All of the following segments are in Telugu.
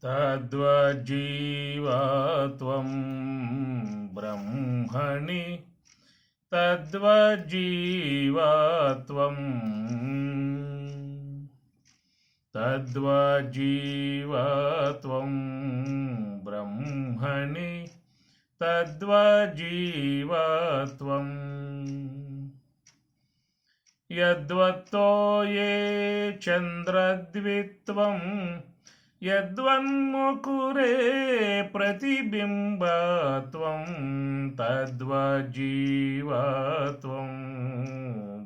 తద్వజ్జీవత్వం బ్రహ్మణి తద్వజ్జీవత్వం తద్వజ్జీవత్వం బ్రహ్మణి తద్వజ్జీవత్వం యద్వత్తో యే చంద్రద్విత్వం యద్వన్ముకురే ప్రతిబింబత్వం తద్వజ్జీవత్వం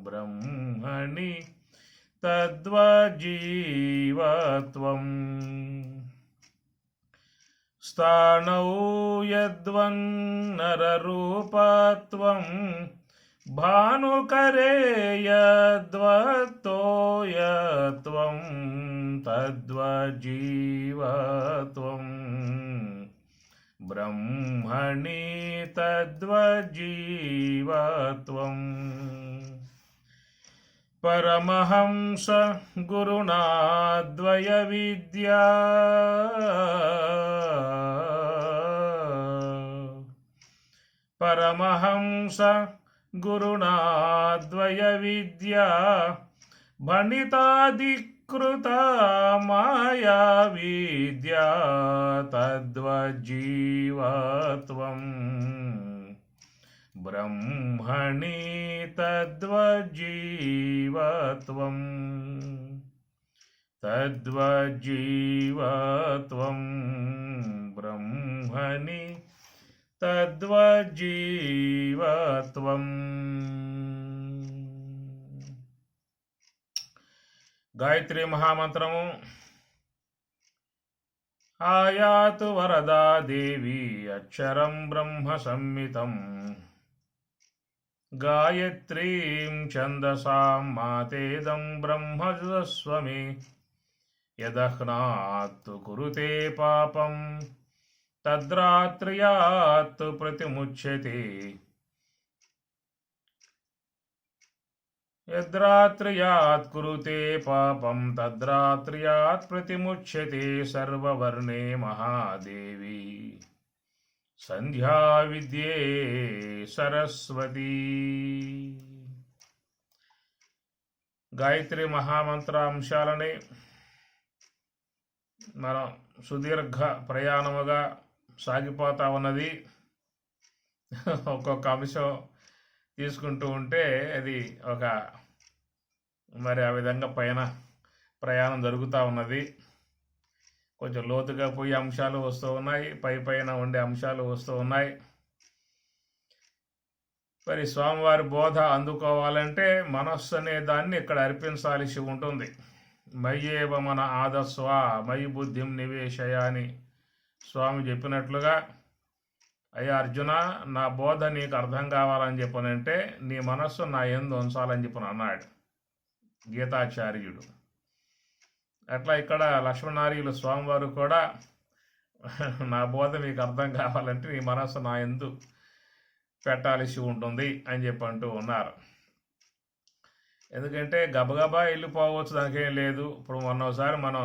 బ్రహ్మణి తద్వజ్జీవత్వం స్థాణౌ యద్వన్నరరూపత్వం భానుకరే యద్వత్తోయత్వం తద్వజ్జీవత్వం బ్రహ్మణి తద్వజ్జీవత్వం పరమహంస గురుణాద్వయ విద్యా పరమహంస గురుణాద్వయ విద్యా భణితాధికృత మాయా విద్యా తద్వజ్జీవత్వం బ్రహ్మణి తద్వజ్జీవత్వం తద్వజ్జీవత్వం బ్రహ్మణి తద్వజ్జీవత్వం. గాయత్రి మహామంత్రము. ఆయాతు వరదా దేవి అక్షరం బ్రహ్మ సంహితం గాయత్రీం ఛందసాం మాతేదం బ్రహ్మజస్వమి యదహ్నాత్తు కురుతే పాపం తద్రాత్ర్యాత్ ప్రతిముచ్యతే యద్రాత్ర్యాత్ కురుతే పాపం తద్రాత్ర్యాత్ ప్రతిముచ్యతే సర్వవర్ణే మహాదేవి సంధ్యా విద్యే సరస్వతి. గాయత్రి మహామంత్రాంశాలని మనం సుదీర్ఘ ప్రయాణముగా సాగిపోతా ఉన్నది. ఒక్కొక్క అంశం తీసుకుంటూ ఉంటే అది ఒక మరి ఆ విధంగా పైన ప్రయాణం జరుగుతూ ఉన్నది. కొంచెం లోతుగా పోయే అంశాలు వస్తూ ఉన్నాయి, పైన ఉండే అంశాలు వస్తూ ఉన్నాయి. మరి స్వామివారి బోధ అందుకోవాలంటే మనస్సు అనే దాన్ని ఇక్కడ అర్పించాల్సి ఉంటుంది. మయ్యేవ మన ఆదస్వ మయి బుద్ధిం నివేశయ అని స్వామి చెప్పినట్లుగా, అయ్యా అర్జున, నా బోధ నీకు అర్థం కావాలని చెప్పనంటే నీ మనస్సు నా యందు ఉంచాలని చెప్పని అన్నాడు గీతాచార్యుడు. అట్లా ఇక్కడ లక్ష్మణార్యులు స్వామివారు కూడా నా బోధ మీకు అర్థం కావాలంటే నీ మనస్సు నా యందు పెట్టాల్సి ఉంటుంది అని చెప్పి అంటూ ఉన్నారు. ఎందుకంటే గబగబా వెళ్ళిపోవచ్చు, దానికేం లేదు. ఇప్పుడు మొన్నోసారి మనం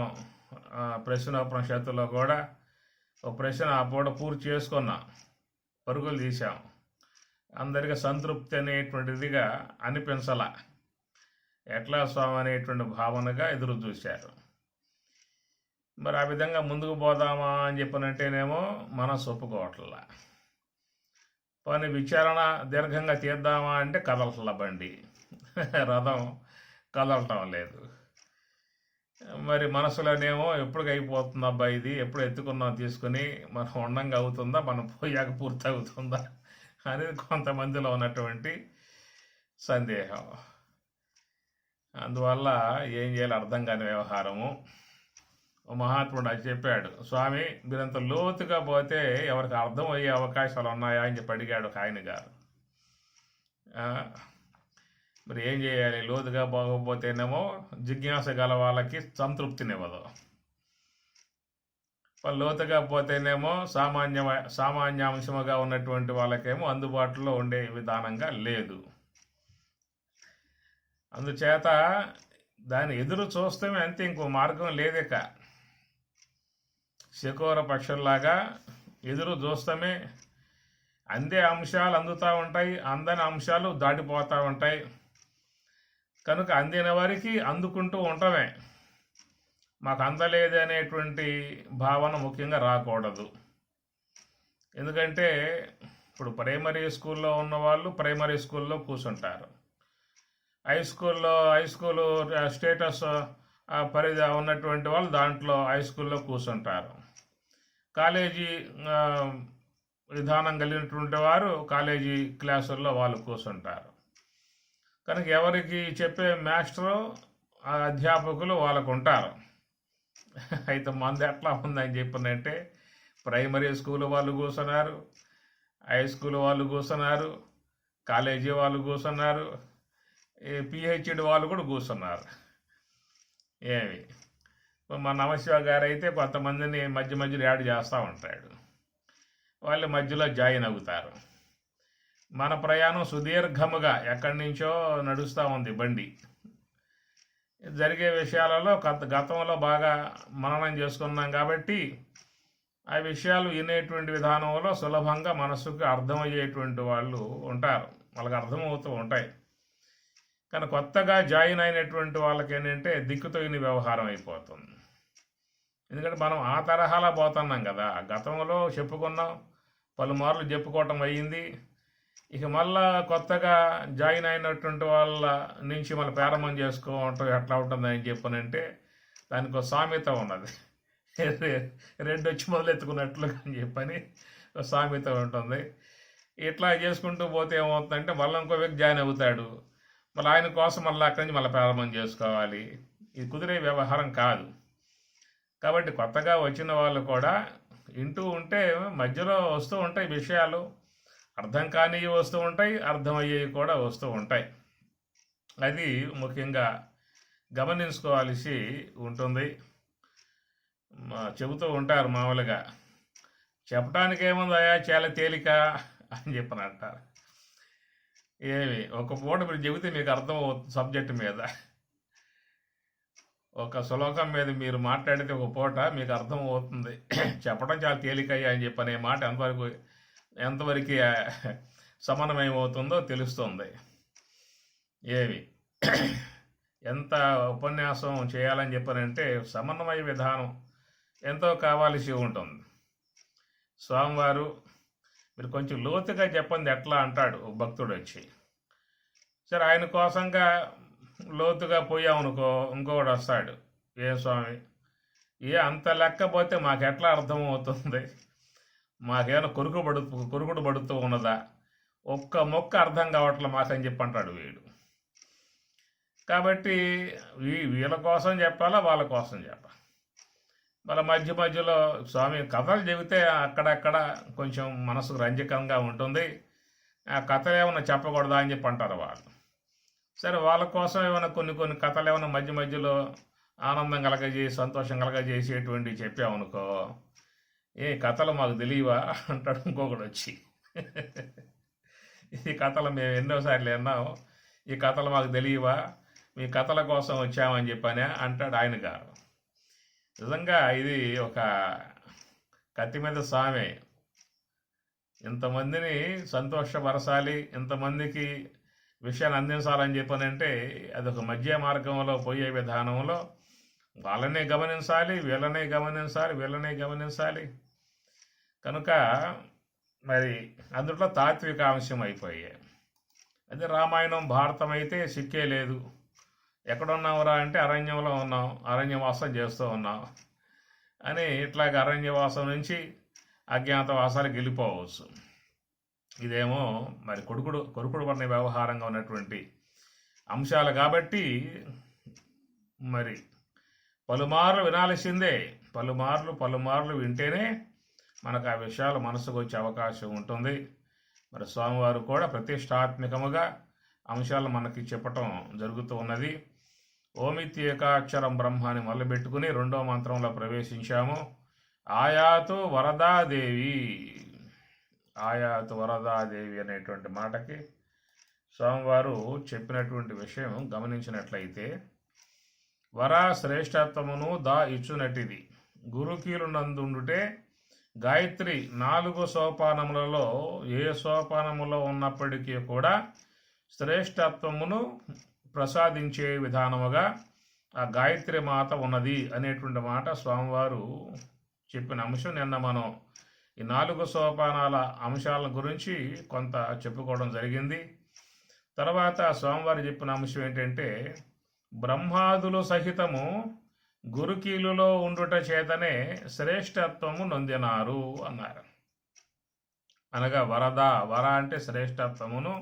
ప్రశ్నోపనిషత్తులో కూడా ఒక ప్రశ్న ఆ పూట పూర్తి చేసుకున్నాం, పరుగులు తీసాం. అందరికీ సంతృప్తి అనేటువంటిదిగా అనిపించాల, ఎట్లా స్వామి అనేటువంటి భావనగా ఎదురు చూశారు. మరి ఆ విధంగా ముందుకు పోదామా అని చెప్పనంటేనేమో మనసు ఒప్పుకోవట్లా. పని విచారణ దీర్ఘంగా తీద్దామా అంటే కదలట్ల బండి, రథం కదలటం లేదు. మరి మనసులోనేమో ఎప్పుడు అయిపోతుంది అబ్బా ఇది, ఎప్పుడు ఎత్తుకున్నాం తీసుకుని, మనం ఉండంగా అవుతుందా, మనం పోయాక పూర్తి అవుతుందా అనేది కొంతమందిలో ఉన్నటువంటి సందేహం. అందువల్ల ఏం చేయాలి అర్థం కాని వ్యవహారము. ఓ మహాత్ముడు అది చెప్పాడు, స్వామి మీరంత లోతుగా పోతే ఎవరికి అర్థం అయ్యే అవకాశాలు ఉన్నాయా అని చెప్పి అడిగాడు ఒక ఆయన గారు. మరి ఏం చేయాలి, లోతుగా పోకపోతేనేమో జిజ్ఞాస గల వాళ్ళకి సంతృప్తినివ్వదు, లోతుగా పోతేనేమో సామాన్యాంశముగా ఉన్నటువంటి వాళ్ళకేమో అందుబాటులో ఉండే విధానంగా లేదు. అందుచేత దాన్ని ఎదురు చూస్తామే అంతే, ఇంకో మార్గం లేదిక. శకూర పక్షుల్లాగా ఎదురు చూస్తామే. అందే అంశాలు అందుతూ ఉంటాయి, అందని అంశాలు దాటిపోతూ ఉంటాయి. కనుక అందిన వారికి అందుకుంటూ ఉండటమే. మాకు అందలేదు అనేటువంటి భావన ముఖ్యంగా రాకూడదు. ఎందుకంటే ఇప్పుడు ప్రైమరీ స్కూల్లో ఉన్నవాళ్ళు ప్రైమరీ స్కూల్లో కూర్చుంటారు. హై స్కూలు స్టేటస్ పరిధి ఉన్నటువంటి వాళ్ళు దాంట్లో హై స్కూల్లో కూర్చుంటారు. కాలేజీ విధానం కలిగినటువంటి వారు కాలేజీ క్లాసుల్లో వాళ్ళు కూర్చుంటారు. కనుక ఎవరికి చెప్పే మాస్టరు అధ్యాపకులు వాళ్ళకు ఉంటారు. అయితే మంది ఎట్లా ఉందని చెప్పినంటే ప్రైమరీ స్కూల్ వాళ్ళు కూర్చున్నారు, హై స్కూల్ వాళ్ళు కూర్చున్నారు, కాలేజీ వాళ్ళు కూర్చున్నారు, పిహెచ్డి వాళ్ళు కూడా కూర్చున్నారు. ఏమి మా నమశివ గారు అయితే కొంతమందిని మధ్యలో యాడ్ చేస్తూ ఉంటాడు. వాళ్ళు మధ్యలో జాయిన్ అవుతారు. మన ప్రయాణం సుదీర్ఘముగా ఎక్కడి నుంచో నడుస్తూ ఉంది బండి. జరిగే విషయాలలో గతంలో బాగా మననం చేసుకున్నాం కాబట్టి ఆ విషయాలు వినేటువంటి విధానంలో సులభంగా మనసుకు అర్థమయ్యేటువంటి వాళ్ళు ఉంటారు, వాళ్ళకి అర్థమవుతూ ఉంటాయి. కానీ కొత్తగా జాయిన్ అయినటువంటి వాళ్ళకి ఏంటంటే దిక్కుతోయిన వ్యవహారం అయిపోతుంది. ఎందుకంటే మనం ఆ తరహాలో పోతున్నాం కదా, గతంలో చెప్పుకున్నాం, పలుమార్లు చెప్పుకోవటం అయ్యింది. ఇక మళ్ళా కొత్తగా జాయిన్ అయినటువంటి వాళ్ళ నుంచి మళ్ళీ ప్రారంభం చేసుకోవటం ఎట్లా ఉంటుందని చెప్పనంటే దానికి ఒక సామెత ఉన్నది. రెడ్ వచ్చి మొదలెత్తుకున్నట్లుగా అని చెప్పని ఒక సామెత ఉంటుంది. ఇట్లా చేసుకుంటూ పోతే ఏమవుతుందంటే మళ్ళీ ఇంకో వ్యక్తి జాయిన్ అవుతాడు, మళ్ళీ ఆయన కోసం మళ్ళీ అక్కడి నుంచి మళ్ళీ ప్రారంభం చేసుకోవాలి. ఇది కుదిరే వ్యవహారం కాదు. కాబట్టి కొత్తగా వచ్చిన వాళ్ళు కూడా వింటూ ఉంటే మధ్యలో వస్తూ ఉంటాయి విషయాలు, అర్థం కానివి వస్తూ ఉంటాయి, అర్థమయ్యేవి కూడా వస్తూ ఉంటాయి. అది ముఖ్యంగా గమనించుకోవాల్సి ఉంటుంది. చెబుతూ ఉంటారు మామూలుగా, చెప్పడానికి ఏముందయా చాలా తేలిక అని చెప్పని అంటారు. ఏమి ఒక పూట మీరు చెబితే మీకు అర్థం అవుతుంది సబ్జెక్టు మీద, ఒక శ్లోకం మీద మీరు మాట్లాడితే ఒక పూట మీకు అర్థం అవుతుంది. చెప్పడం చాలా తేలికయ్యా అని చెప్పనే మాట ఎంతవరకు సమన్వయమవుతుందో తెలుస్తుంది. ఏమి ఎంత ఉపన్యాసం చేయాలని చెప్పనంటే సమన్వయ విధానం ఎంతో కావాల్సి ఉంటుంది. స్వామివారు మీరు కొంచెం లోతుగా చెప్పండి ఎట్లా అంటాడు ఒక భక్తుడు వచ్చి. సరే ఆయన కోసంగా లోతుగా పోయామనుకో ఇంకొకటి వస్తాడు, ఏ స్వామి అంత లెక్కపోతే మాకు ఎట్లా అర్థమవుతుంది, మాకేమైనా కొరుకుడు పడుతూ ఉన్నదా, ఒక్క మొక్క అర్థం కావట్లే మాకని చెప్పి అంటాడు వీడు. కాబట్టి వీళ్ళ కోసం చెప్పాలా వాళ్ళ కోసం చెప్పాలి. వాళ్ళ మధ్యలో స్వామి కథలు చెబితే అక్కడక్కడ కొంచెం మనసుకు రంజకంగా ఉంటుంది, ఆ కథలు ఏమైనా చెప్పకూడదా అని చెప్పి అంటారు వాళ్ళు. సరే వాళ్ళ కోసం ఏమైనా కొన్ని కథలు ఏమైనా మధ్యలో ఆనందం కలగజేసి సంతోషం కలగజేసేటువంటివి చెప్పామనుకో, ఏ కథలు మాకు తెలియవా అంటాడు ఇంకొకటి వచ్చి. ఈ కథలు మేము ఎన్నోసార్లు విన్నాం, ఈ కథలు మాకు తెలియవా, మీ కథల కోసం వచ్చామని చెప్పానే అంటాడు ఆయన గారు. నిజంగా ఇది ఒక కత్తి మీద సామె. ఇంతమందిని సంతోషపరచాలి, ఇంతమందికి విషయాన్ని అందించాలని చెప్పనంటే అదొక మధ్య మార్గంలో పోయే విధానంలో వాళ్ళనే గమనించాలి, వీళ్ళనే గమనించాలి. కనుక మరి అందులో తాత్విక అంశం అయిపోయాయి. అదే రామాయణం భారతం అయితే సిక్కే లేదు. ఎక్కడున్నావురా అంటే అరణ్యంలో ఉన్నాం, అరణ్యవాసం చేస్తూ ఉన్నాం అని ఇట్లాగ అరణ్యవాసం నుంచి అజ్ఞాతవాసాలకు వెళ్ళిపోవచ్చు. ఇదేమో మరి కొరుకుడు పడిన వ్యవహారంగా ఉన్నటువంటి అంశాలు కాబట్టి మరి పలుమార్లు వినాల్సిందే, పలుమార్లు వింటేనే మనకు ఆ విషయాలు మనసుకు వచ్చే అవకాశం ఉంటుంది. మరి స్వామివారు కూడా ప్రతిష్టాత్మకముగా అంశాలు మనకి చెప్పటం జరుగుతూ ఉన్నది. ఓమిత్యేకాక్షరం బ్రహ్మ అని మొదలుపెట్టుకుని 2వ మంత్రంలో ప్రవేశించాము. ఆయాతు వరదాదేవి అనేటువంటి మాటకి స్వామివారు చెప్పినటువంటి విషయం గమనించినట్లయితే, వర శ్రేష్టత్వమును ఇచ్చునటిది గురుకీలు నందుండుటే గాయత్రి 4 సోపానములలో ఏ సోపానములో ఉన్నప్పటికీ కూడా శ్రేష్టత్వమును ప్రసాదించే విధానముగా ఆ గాయత్రి మాత ఉన్నది అనేటువంటి మాట స్వామివారు చెప్పిన అంశం. నిన్న మనం ఈ 4 సోపానాల అంశాల గురించి కొంత చెప్పుకోవడం జరిగింది. తర్వాత స్వామివారు చెప్పిన అంశం ఏంటంటే బ్రహ్మాదులు సహితము గురుకీలులో ఉండుట చేతనే శ్రేష్టత్వము నొందినారు అన్నారు. అనగా వర అంటే శ్రేష్టత్వమును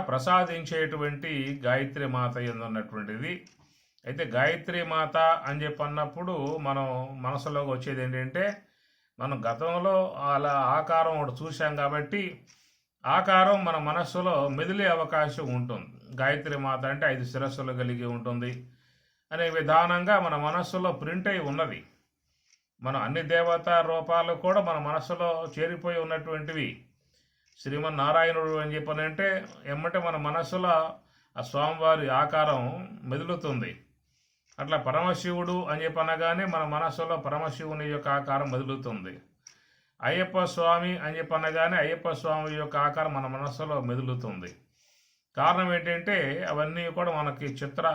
ప్రసాదించేటువంటి గాయత్రి మాత ఉన్నటువంటిది. అయితే గాయత్రి మాత అని చెప్పి అన్నప్పుడు మనం మనసులోకి వచ్చేది ఏంటంటే మనం గతంలో అలా ఆకారం ఒకటి చూసాం కాబట్టి ఆకారం మన మనస్సులో మెదిలే అవకాశం ఉంటుంది. గాయత్రి మాత అంటే 5 శిరస్సులు కలిగి ఉంటుంది అనే విధానంగా మన మనస్సులో ప్రింట్ అయి ఉన్నది. మనం అన్ని దేవతా రూపాలు కూడా మన మనస్సులో చేరిపోయి ఉన్నటువంటివి. శ్రీమన్నారాయణుడు అని చెప్పనంటే ఎమ్మటే మన మనస్సులో ఆ స్వామివారి ఆకారం మెదులుతుంది. అట్లా పరమశివుడు అని చెప్పనగానే మన మనస్సులో పరమశివుని యొక్క ఆకారం మెదులుతుంది. అయ్యప్ప స్వామి అని చెప్పనగానే అయ్యప్ప స్వామి యొక్క ఆకారం మన మనస్సులో మెదులుతుంది. కారణం ఏంటంటే అవన్నీ కూడా మనకి చిత్ర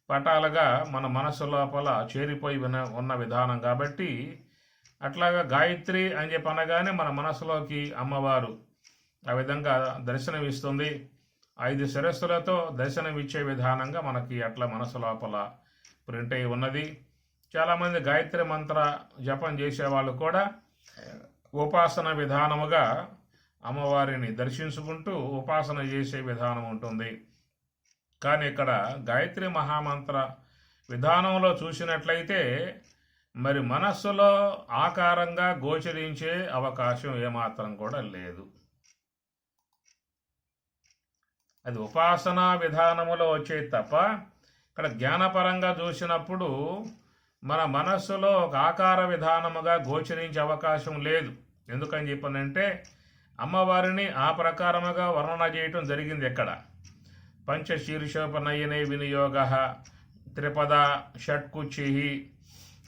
పటాలుగా మన మనస్సు లోపల చేరిపోయి ఉన్న విధానం కాబట్టి అట్లాగా గాయత్రి అని చెప్పనగానే మన మనసులోకి అమ్మవారు ఆ విధంగా దర్శనమిస్తుంది. 5 శిరస్సులతో దర్శనమిచ్చే విధానంగా మనకి అట్లా మనసు లోపల ప్రింట్ అయి ఉన్నది. చాలామంది గాయత్రి మంత్ర జపం చేసేవాళ్ళు కూడా ఉపాసన విధానముగా అమ్మవారిని దర్శించుకుంటూ ఉపాసన చేసే విధానం ఉంటుంది. కానీ ఇక్కడ గాయత్రి మహామంత్ర విధానంలో చూసినట్లయితే మరి మనస్సులో ఆకారంగా గోచరించే అవకాశం ఏమాత్రం కూడా లేదు. అది ఉపాసనా విధానములో వచ్చేది తప్ప ఇక్కడ జ్ఞానపరంగా చూసినప్పుడు మన మనస్సులో ఒక ఆకార విధానముగా గోచరించే అవకాశం లేదు. ఎందుకని చెప్పనంటే అమ్మవారిని ఆ ప్రకారముగా వర్ణన చేయటం జరిగింది. ఎక్కడ పంచశీర్షోపనయనే వినియోగ త్రిపద షట్కుచి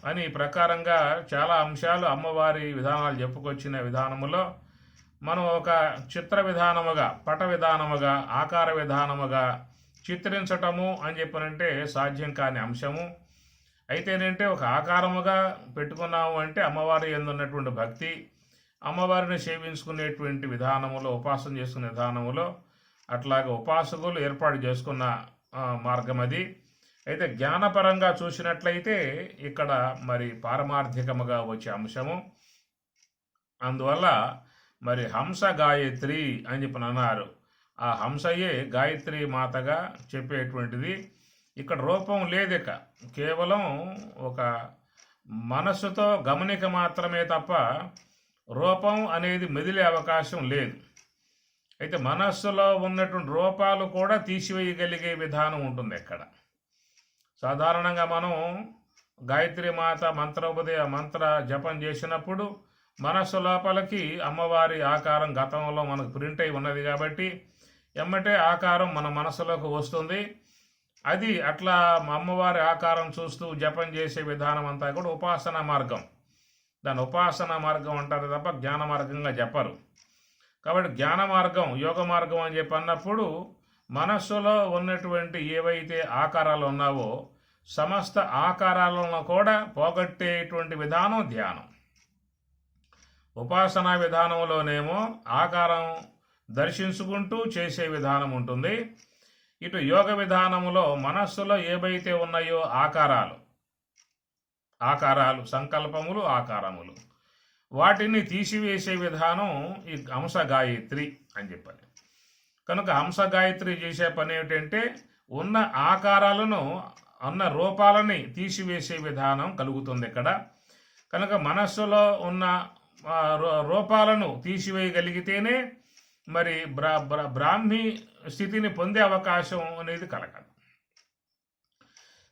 అని ప్రకారంగా చాలా అంశాలు అమ్మవారి విధానాలు చెప్పుకొచ్చిన విధానములో మనం ఒక చిత్ర విధానముగా పట విధానముగా ఆకార విధానముగా చిత్రించటము అని చెప్పనంటే సాధ్యం కాని అంశము. అయితేనంటే ఒక ఆకారముగా పెట్టుకున్నాము అంటే అమ్మవారి ఎందున్నటువంటి భక్తి, అమ్మవారిని సేవించుకునేటువంటి విధానములో ఉపాసన చేసుకునే విధానములో అట్లాగే ఉపాసకులు ఏర్పాటు చేసుకున్న మార్గం అది. అయితే జ్ఞానపరంగా చూసినట్లయితే ఇక్కడ మరి పారమార్థికముగా వచ్చే అంశము. అందువల్ల మరి హంస గాయత్రి అని చెప్పి అన్నారు. ఆ హంసయే గాయత్రి మాతగా చెప్పేటువంటిది. ఇక్కడ రూపం లేదు, ఇక కేవలం ఒక మనస్సుతో గమనిక మాత్రమే తప్ప రూపం అనేది మెదిలే అవకాశం లేదు. అయితే మనస్సులో ఉన్నటువంటి రూపాలు కూడా తీసివేయగలిగే విధానం ఉంటుంది. ఇక్కడ సాధారణంగా మనం గాయత్రి మాత మంత్ర జపం చేసినప్పుడు మనస్సు లోపలికి అమ్మవారి ఆకారం గతంలో మనకు ప్రింట్ అయి ఉన్నది కాబట్టి ఎమ్మటే ఆకారం మన మనసులోకి వస్తుంది. అది అట్లా అమ్మవారి ఆకారం చూస్తూ జపం చేసే విధానం అంతా కూడా ఉపాసన మార్గం. దాని ఉపాసన మార్గం అంటారు తప్ప జ్ఞాన మార్గంగా చెప్పరు. కాబట్టి జ్ఞాన మార్గం యోగ మార్గం అని చెప్పి అన్నప్పుడు మనస్సులో ఉన్నటువంటి ఏవైతే ఆకారాలు ఉన్నావో సమస్త ఆకారాలను కూడా పోగొట్టేటువంటి విధానం ధ్యానం. ఉపాసనా విధానంలోనేమో ఆకారం దర్శించుకుంటూ చేసే విధానం ఉంటుంది. ఇటు యోగ విధానములో మనస్సులో ఏవైతే ఉన్నాయో ఆకారాలు సంకల్పములు ఆకారములు వాటిని తీసివేసే విధానం ఈ హంస గాయత్రి అని చెప్పాలి. కనుక హంస గాయత్రి చేసే పని ఏమిటంటే ఉన్న ఆకారాలను ఉన్న రూపాలని తీసివేసే విధానం కలుగుతుంది ఇక్కడ. కనుక మనస్సులో ఉన్న రూపాలను తీసివేయగలిగితేనే మరి బ్రాహ్మీ స్థితిని పొందే అవకాశం అనేది కలగదు.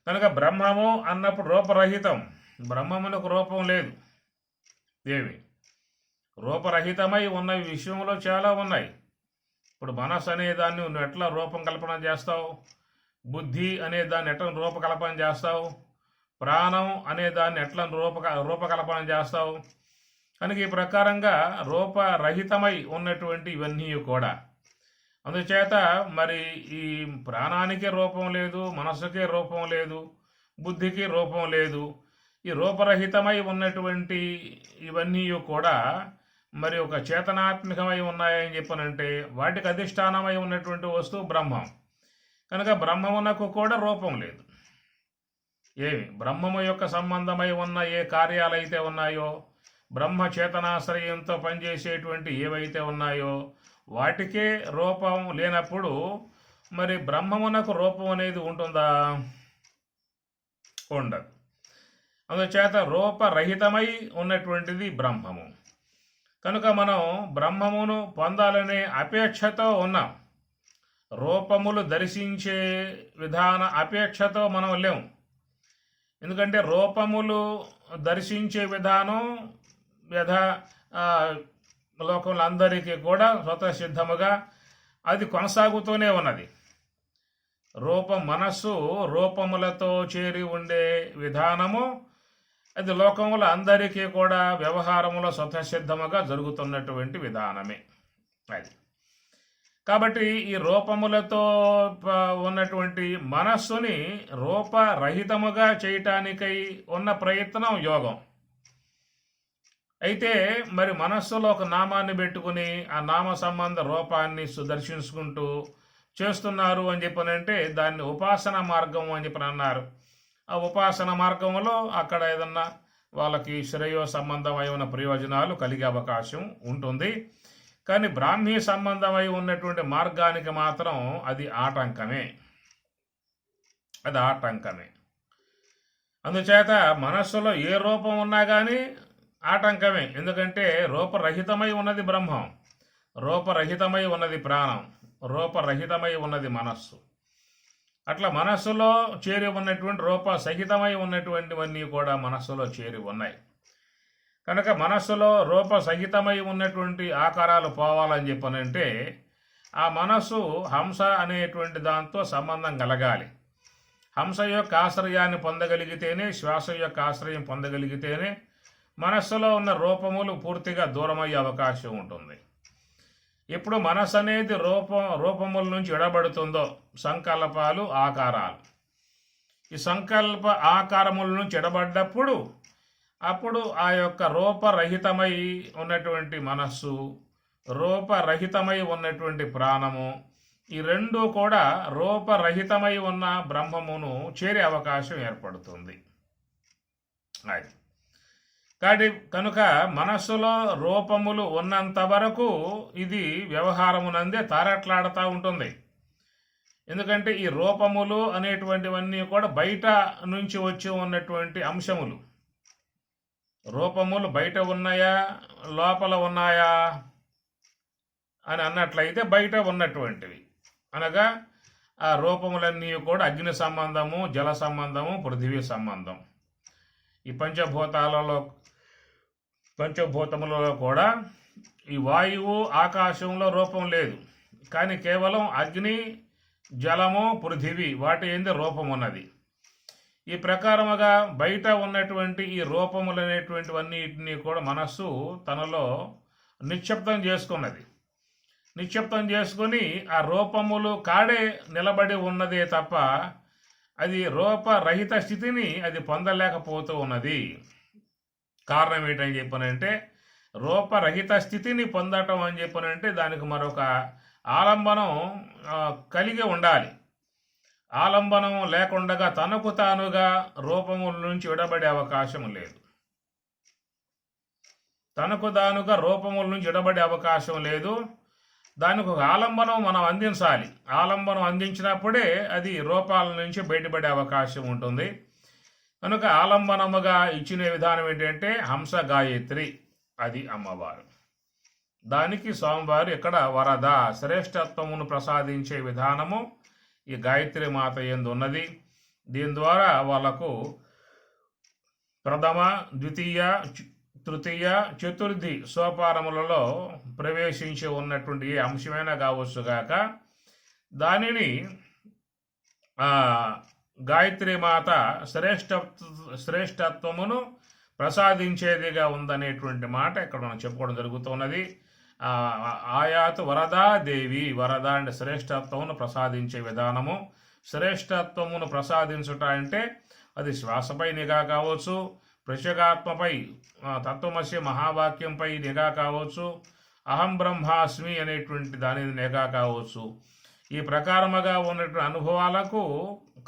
కనుక బ్రహ్మము అన్నప్పుడు రూపరహితం. బ్రహ్మమునకు రూపం లేదు. ఏమి రూపరహితమై ఉన్న విషయంలో చాలా ఉన్నాయి. ఇప్పుడు మనస్సు అనే దాన్ని నువ్వు ఎట్లా రూపం కల్పన చేస్తావు, బుద్ధి అనే దాన్ని ఎట్లా రూపకల్పన చేస్తావు, ప్రాణం అనే దాన్ని ఎట్లా రూపకల్పన చేస్తావు? కనుక ఈ ప్రకారంగా రూపరహితమై ఉన్నటువంటి ఇవన్నీ కూడా, అందుచేత మరి ఈ ప్రాణానికి రూపం లేదు, మనసుకి రూపం లేదు, బుద్ధికి రూపం లేదు. ఈ రూపరహితమై ఉన్నటువంటి ఇవన్నీ కూడా మరి ఒక చేతనాత్మకమై ఉన్నాయని చెప్పనంటే వాటికి అధిష్టానమై ఉన్నటువంటి వస్తువు బ్రహ్మం. కనుక బ్రహ్మమునకు కూడా రూపం లేదు. ఏమి బ్రహ్మము యొక్క సంబంధమై ఉన్న ఏ కార్యాలైతే ఉన్నాయో, బ్రహ్మ చేతనాశ్రయంతో పనిచేసేటువంటి ఏవైతే ఉన్నాయో వాటికే రూపం లేనప్పుడు మరి బ్రహ్మమునకు రూపం అనేది ఉంటుందా? ఉండదు. అందుచేత రూపరహితమై ఉన్నటువంటిది బ్రహ్మము. కనుక మనం బ్రహ్మమును పొందాలనే అపేక్షతో ఉన్నాం. రూపములు దర్శించే విధాన అపేక్షతో మనం లేము. ఎందుకంటే రూపములు దర్శించే విధానం లోకంలో అందరికీ కూడా స్వతసిద్ధముగా అది కొనసాగుతూనే ఉన్నది. మనస్సు రూపములతో చేరి ఉండే విధానము అది లోకంలో అందరికీ కూడా వ్యవహారములో స్వతసిద్ధముగా జరుగుతున్నటువంటి విధానమే అది. కాబట్టి ఈ రూపములతో ఉన్నటువంటి మనస్సుని రూపరహితముగా చేయటానికై ఉన్న ప్రయత్నం యోగం. అయితే మరి మనస్సులో ఒక నామాన్ని పెట్టుకుని ఆ నామ సంబంధ రూపాన్ని దర్శించుకుంటూ చేస్తున్నారు అని చెప్పనంటే దాన్ని ఉపాసన మార్గం అని చెప్పని అన్నారు. ఆ ఉపాసన మార్గంలో అక్కడ ఏదన్నా వాళ్ళకి శ్రేయో సంబంధమై ఉన్న ప్రయోజనాలు కలిగే అవకాశం ఉంటుంది. కానీ బ్రాహ్మీ సంబంధమై ఉన్నటువంటి మార్గానికి మాత్రం అది ఆటంకమే. అందుచేత మనస్సులో ఏ రూపం ఉన్నా కానీ ఆటంకమే. ఎందుకంటే రూపరహితమై ఉన్నది బ్రహ్మం, రూపరహితమై ఉన్నది ప్రాణం, రూపరహితమై ఉన్నది మనస్సు. అట్లా మనస్సులో చేరి ఉన్నటువంటి రూపసహితమై ఉన్నటువంటివన్నీ కూడా మనస్సులో చేరి ఉన్నాయి. కనుక మనస్సులో రూపసహితమై ఉన్నటువంటి ఆకారాలు పోవాలని చెప్పనంటే ఆ మనస్సు హంస అనేటువంటి దాంతో సంబంధం కలగాలి. హంస యొక్క ఆశ్రయాన్ని పొందగలిగితేనే, శ్వాస యొక్క ఆశ్రయం పొందగలిగితేనే మనస్సులో ఉన్న రూపములు పూర్తిగా దూరమయ్యే అవకాశం ఉంటుంది. ఎప్పుడు మనస్సు అనేది రూపముల నుంచి ఎడబడుతుందో సంకల్పాలు, ఆకారాలు, ఈ సంకల్ప ఆకారముల నుంచి ఎడబడ్డప్పుడు అప్పుడు ఆ యొక్క రూపరహితమై ఉన్నటువంటి మనస్సు, రూపరహితమై ఉన్నటువంటి ప్రాణము, ఈ రెండు కూడా రూపరహితమై ఉన్న బ్రహ్మమును చేరే అవకాశం ఏర్పడుతుంది. అది కనుక మనస్సులో రూపములు ఉన్నంత వరకు ఇది వ్యవహారమునందే తారట్లాడుతూ ఉంటుంది. ఎందుకంటే ఈ రూపములు అనేటువంటివన్నీ కూడా బయట నుంచి వచ్చి ఉన్నటువంటి అంశములు. రూపములు బయట ఉన్నాయా, లోపల ఉన్నాయా అని అన్నట్లయితే బయట ఉన్నటువంటివి, అనగా ఆ రూపములన్నీ కూడా అగ్ని సంబంధము, జల సంబంధము, పృథివీ సంబంధం. ఈ పంచభూతములలో కూడా ఈ వాయువు, ఆకాశంలో రూపం లేదు. కానీ కేవలం అగ్ని, జలము, పృథివీ వాటి ఏంది రూపం ఉన్నది. ఈ ప్రకారముగా బయట ఉన్నటువంటి ఈ రూపములు అనేటువంటివన్నిటినీ కూడా మనస్సు తనలో నిశ్శబ్దం చేసుకున్నది. నిశ్శబ్దం చేసుకుని ఆ రూపములు కాడే నిలబడి ఉన్నదే తప్ప అది రూపరహిత స్థితిని అది పొందలేకపోతూ ఉన్నది. కారణం ఏంటని చెప్పనంటే రూపరహిత స్థితిని పొందటం అని చెప్పనంటే దానికి మరొక ఆలంబనం కలిగి ఉండాలి. ఆలంబనం లేకుండా తనకు తానుగా రూపముల నుంచి విడబడే అవకాశం లేదు. తనకు తానుగా రూపముల నుంచి విడబడే అవకాశం లేదు. దానికి ఒక ఆలంబనం మనం అందించాలి. ఆలంబనం అందించినప్పుడే అది రూపాల నుంచి బయటపడే అవకాశం ఉంటుంది. కనుక ఆలంబనముగా ఇచ్చిన విధానం ఏంటంటే హంస గాయత్రి, అది అమ్మవారు. దానికి స్వామివారు ఇక్కడ వరద శ్రేష్టత్వమును ప్రసాదించే విధానము ఈ గాయత్రి మాత యందు ఉన్నది. దీని ద్వారా వాళ్ళకు ప్రథమ, ద్వితీయ, తృతీయ, చతుర్థి సోపానములలో ప్రవేశించి ఉన్నటువంటి ఏ అంశమైనా కావచ్చుగాక దానిని గాయత్రి మాత శ్రేష్టత్వమును ప్రసాదించేదిగా ఉందనేటువంటి మాట ఇక్కడ మనం చెప్పుకోవడం జరుగుతున్నది. ఆయాతు వరదా దేవి, వరద అంటే శ్రేష్టత్వమును ప్రసాదించే విధానము. శ్రేష్టత్వమును ప్రసాదించుట అంటే అది శ్వాసపై నిఘా కావచ్చు, ప్రత్యేగాత్మపై తత్వమసి మహావాక్యంపై నిఘా కావచ్చు, అహం బ్రహ్మాస్మి అనేటువంటి దాని నిఘా కావచ్చు. ఈ ప్రకారముగా ఉన్నటువంటి అనుభవాలకు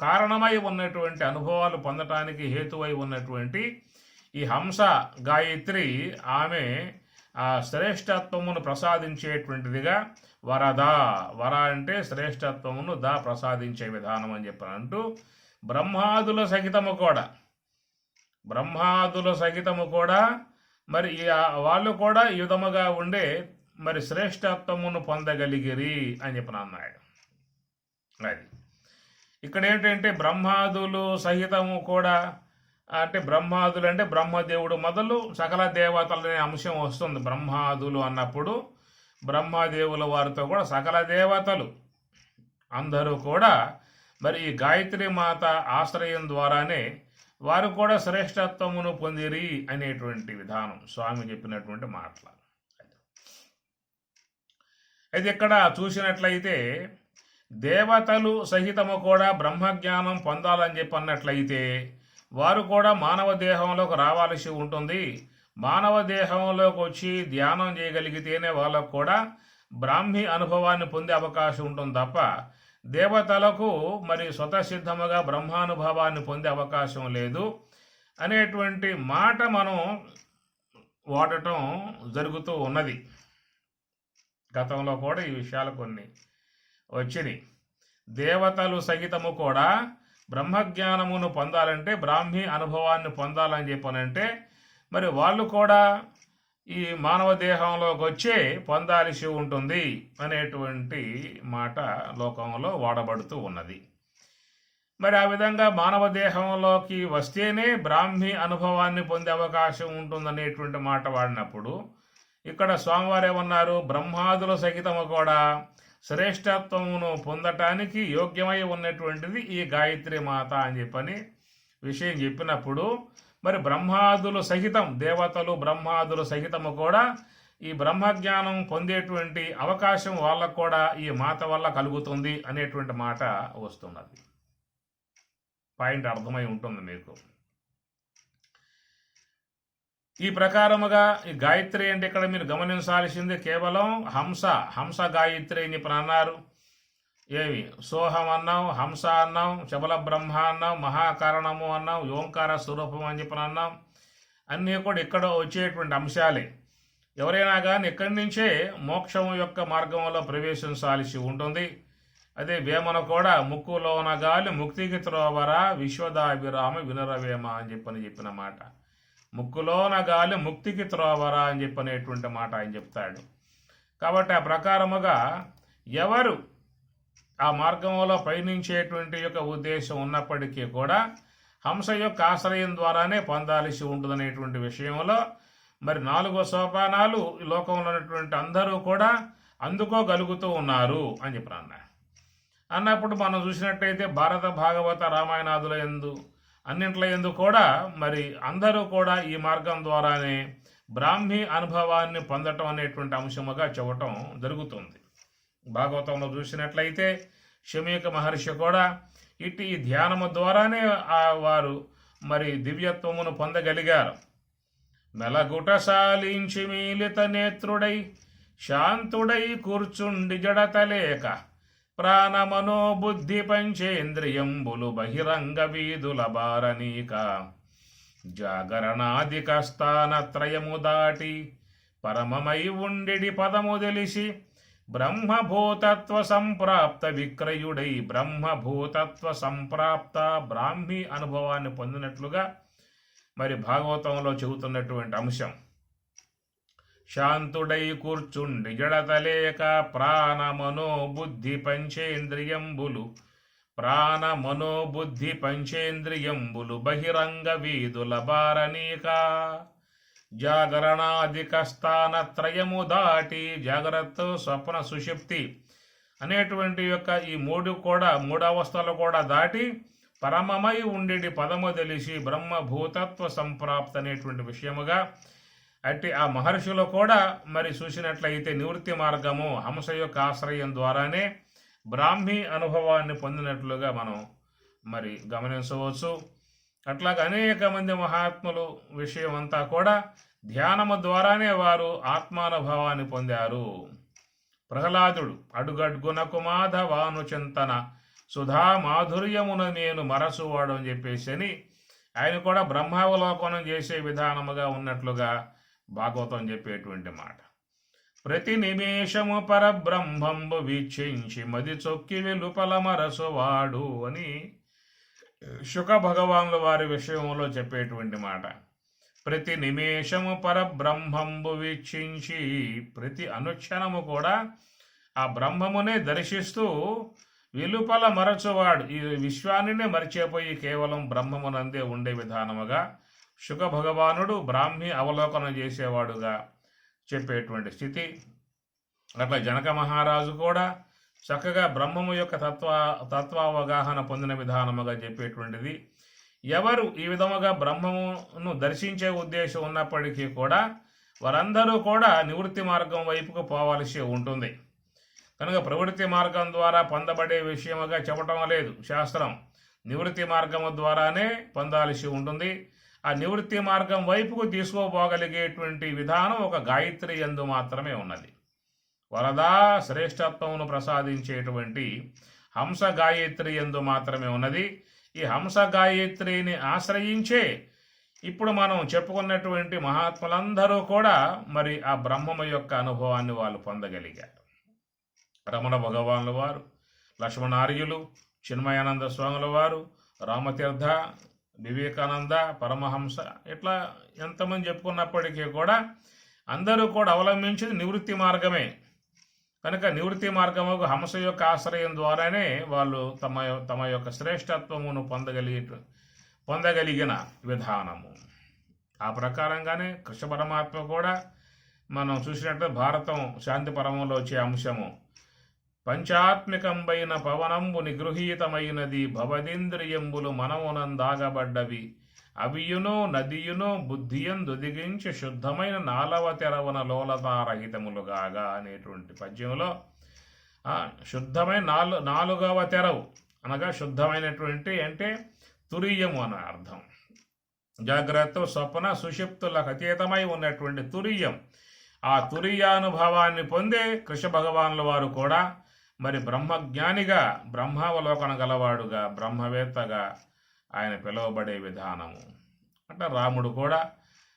కారణమై ఉన్నటువంటి అనుభవాలు పొందటానికి హేతువై ఉన్నటువంటి ఈ హంస గాయత్రి ఆమె ఆ శ్రేష్టత్వమును ప్రసాదించేటువంటిదిగా వరద, వర అంటే శ్రేష్టత్వమును ప్రసాదించే విధానం అని చెప్పనంటూ బ్రహ్మాదుల సహితము కూడా మరి వాళ్ళు కూడా ఈ విధముగా ఉండే మరి శ్రేష్టత్వమును పొందగలిగిరి అని చెప్పిన అన్నాడు. అది ఇక్కడ ఏంటంటే బ్రహ్మాదులు సహితము కూడా అంటే బ్రహ్మాదులు అంటే బ్రహ్మదేవుడు మొదలు సకల దేవతలు అనే అంశం వస్తుంది. బ్రహ్మాదులు అన్నప్పుడు బ్రహ్మదేవుల వారితో కూడా సకల దేవతలు అందరూ కూడా మరి ఈ గాయత్రి మాత ఆశ్రయం ద్వారానే వారు కూడా శ్రేష్టత్వమును పొందిరి అనేటువంటి విధానం స్వామి చెప్పినటువంటి మాటలు. అయితే ఇక్కడ చూసినట్లయితే దేవతలు సహితము కూడా బ్రహ్మజ్ఞానం పొందాలని చెప్పి అన్నట్లయితే వారు కూడా మానవ దేహంలోకి రావాల్సి ఉంటుంది. మానవ దేహంలోకి వచ్చి ధ్యానం చేయగలిగితేనే వాళ్ళకు కూడా బ్రాహ్మీ అనుభవాన్ని పొందే అవకాశం ఉంటుంది తప్ప దేవతలకు మరి స్వతసిద్ధముగా బ్రహ్మానుభవాన్ని పొందే అవకాశం లేదు అనేటువంటి మాట మనం వాడటం జరుగుతూ ఉన్నది. గతంలో కూడా ఈ విషయాలు కొన్ని వచ్చినాయి. దేవతలు సహితము కూడా బ్రహ్మజ్ఞానమును పొందాలంటే బ్రాహ్మీ అనుభవాన్ని పొందాలని చెప్పనంటే మరి వాళ్ళు కూడా ఈ మానవ దేహంలోకి వచ్చే పొందాల్సి ఉంటుంది అనేటువంటి మాట లోకంలో వాడబడుతూ ఉన్నది. మరి ఆ విధంగా మానవ దేహంలోకి వస్తేనే బ్రాహ్మీ అనుభవాన్ని పొందే అవకాశం ఉంటుందనేటువంటి మాట వాడినప్పుడు ఇక్కడ స్వామివారు ఏమన్నారు, బ్రహ్మాదుల సహితము కూడా శ్రేష్టత్వమును పొందటానికి యోగ్యమై ఉన్నటువంటిది ఈ గాయత్రి మాత అని చెప్పని విషయం చెప్పినప్పుడు మరి బ్రహ్మాదులు సహితం దేవతలు బ్రహ్మాదులు సహితము కూడా ఈ బ్రహ్మజ్ఞానం పొందేటువంటి అవకాశం వాళ్ళకు కూడా ఈ మాత వల్ల కలుగుతుంది అనేటువంటి మాట వస్తున్నది. పాయింట్ అర్థమై ఉంటుంది మీకు. ఈ ప్రకారముగా ఈ గాయత్రి అంటే ఇక్కడ మీరు గమనించాల్సింది కేవలం హంస గాయత్రి అని ఇప్పుడు అన్నారు. ఏమి సోహం అన్నాం, హంస అన్నాం, శబల బ్రహ్మ అన్నాం, మహాకారణము అన్నాం, ఓంకార స్వరూపం అని చెప్పిన అన్నాం. అన్నీ కూడా ఇక్కడ వచ్చేటువంటి అంశాలే. ఎవరైనా కానీ ఇక్కడి నుంచే మోక్షం యొక్క మార్గంలో ప్రవేశించాల్సి ఉంటుంది. అదే వేమన కూడా ముక్కులోన గాలి ముక్తికి త్రోవరా విశ్వదాభిరామ వినరవేమ అని చెప్పిన మాట. ముక్కులోన గాలి ముక్తికి త్రోవరా అని చెప్పనేటువంటి మాట ఆయన చెప్తాడు. కాబట్టి ఆ ప్రకారముగా ఎవరు ఆ మార్గంలో పయనించేటువంటి యొక్క ఉద్దేశం ఉన్నప్పటికీ కూడా హంస యొక్క ఆశ్రయం ద్వారానే పొందాల్సి ఉంటుందనేటువంటి విషయంలో మరి 4 సోపానాలు ఈ లోకంలో ఉన్నటువంటి అందరూ కూడా అందుకోగలుగుతూ ఉన్నారు అని అన్నప్పుడు మనం చూసినట్టయితే భారత భాగవత రామాయణాదుల యందు అన్నింటిలో యందు కూడా మరి అందరూ కూడా ఈ మార్గం ద్వారానే బ్రాహ్మీ అనుభవాన్ని పొందటం అనేటువంటి అంశముగా చెప్పటం జరుగుతుంది. భాగవతంలో చూసినట్లయితే శమీక మహర్షి కూడా ఇటు ఈ ధ్యానము ద్వారానే వారు మరి దివ్యత్వమును పొందగలిగారు. మెలగుట సాలించి మీలిత నేత్రుడై శాంతుడై కూర్చుండి జడతలేక ప్రాణమనో బుద్ధి పంచేంద్రియంబులు బహిరంగ వీధుల బారనీక జాగరణాదిక స్థానత్రయము దాటి పరమమై ఉండిడి పదము తెలిసి బ్రహ్మభూతత్వ సంప్రాప్త విక్రయుడై బ్రహ్మభూతత్వ సంప్రాప్త బ్రాహ్మీ అనుభవాన్ని పొందినట్లుగా మరి భాగవతంలో చెబుతున్నటువంటి అంశం. శాంతుడై కూర్చుండి జడతలేక ప్రాణమనో బుద్ధి పంచేంద్రియంబులు బహిరంగ వీధుల బారనీక జాగరణాదిక స్థానత్రయము దాటి జాగ్రత్త స్వప్న సుషుప్తి అనేటువంటి యొక్క ఈ మూడు అవస్థలు కూడా దాటి పరమమై ఉండేటి పదము తెలిసి బ్రహ్మభూతత్వ సంప్రాప్త అనేటువంటి విషయముగా అట్టి ఆ మహర్షులు కూడా మరి చూసినట్లయితే నివృత్తి మార్గము హంస యొక్క ఆశ్రయం ద్వారానే బ్రాహ్మీ అనుభవాన్ని పొందినట్లుగా మనం మరి గమనించవచ్చు. అట్లాగే అనేక మంది మహాత్ములు విషయం అంతా కూడా ధ్యానము ద్వారానే వారు ఆత్మానుభవాన్ని పొందారు. ప్రహ్లాదుడు అడుగడ్గునకు మాధవాను చింతన సుధా మాధుర్యమును నేను మరచువాడు అని చెప్పేసి అని ఆయన కూడా బ్రహ్మావలోకనం చేసే విధానముగా ఉన్నట్లుగా భాగవతం చెప్పేటువంటి మాట. ప్రతి నిమేషము పరబ్రహ్మంబు వీక్షించి మది చొక్కి వెలుపల మరచువాడు అని శుక భగవానుల వారి విషయంలో చెప్పేటువంటి మాట. ప్రతి నిమేషము పరబ్రహ్మంబు వీక్షించి, ప్రతి అనుక్షణము కూడా ఆ బ్రహ్మమునే దర్శిస్తూ వెలుపల మరచువాడు, ఈ విశ్వాన్నినే మరిచిపోయి కేవలం బ్రహ్మమునందే ఉండే విధానముగా శుక భగవానుడు బ్రాహ్మీ అవలోకనం చేసేవాడుగా చెప్పేటువంటి స్థితి. అట్లా జనక మహారాజు కూడా చక్కగా బ్రహ్మము యొక్క తత్వావగాహన పొందిన విధానముగా చెప్పేటువంటిది. ఎవరు ఈ విధముగా బ్రహ్మమును దర్శించే ఉద్దేశం ఉన్నప్పటికీ కూడా వారందరూ కూడా నివృత్తి మార్గం వైపుకు పోవాల్సి ఉంటుంది. కనుక ప్రవృత్తి మార్గం ద్వారా పొందబడే విషయముగా చెప్పటం లేదు శాస్త్రం. నివృత్తి మార్గము ద్వారానే పొందాల్సి ఉంటుంది. ఆ నివృత్తి మార్గం వైపుకు తీసుకోపోగలిగేటువంటి విధానం ఒక గాయత్రి యందు మాత్రమే ఉన్నది. వరదా శ్రేష్టత్వమును ప్రసాదించేటువంటి హంస గాయత్రి యందు మాత్రమే ఉన్నది. ఈ హంస గాయత్రిని ఆశ్రయించే ఇప్పుడు మనం చెప్పుకున్నటువంటి మహాత్ములందరూ కూడా మరి ఆ బ్రహ్మము యొక్క అనుభవాన్ని వాళ్ళు పొందగలిగారు. రమణ భగవానుల వారు, లక్ష్మణార్యులు, చిన్మయానంద స్వాముల వారు, రామతీర్థ, వివేకానంద, పరమహంస, ఇట్లా ఎంతమంది చెప్పుకున్నప్పటికీ కూడా అందరూ కూడా అవలంబించింది నివృత్తి మార్గమే. కనుక నివృత్తి మార్గము హంస యొక్క ఆశ్రయం ద్వారానే వాళ్ళు తమ యొక్క శ్రేష్టత్వమును పొందగలిగిన విధానము. ఆ ప్రకారంగానే కృష్ణ పరమాత్మ కూడా మనం చూసినట్టు భారతం శాంతి పరమంలో వచ్చే అంశము పంచాత్మికంబైన పవనంబు నిగృహీతమైనది భవదింద్రియంబులు మనమునందాగబడ్డవి అవియును నదియును బుద్ధియందుదిగించి శుద్ధమైన నాలవ తెరవన లోలతారహితములుగాగా అనేటువంటి పద్యంలో శుద్ధమైన నాలుగవ తెరవు అనగా శుద్ధమైనటువంటి అంటే తురీయము అనే అర్థం. జాగ్రత్త, స్వప్న, సుషిప్తులకు అతీతమై ఉన్నటువంటి తురీయం. ఆ తురీయానుభవాన్ని పొందే కృష్ణ భగవానుల వారు కూడా మరి బ్రహ్మజ్ఞానిగా, బ్రహ్మావలోకన గలవాడుగా, బ్రహ్మవేత్తగా ఆయన పిలువబడే విధానము. అంటే రాముడు కూడా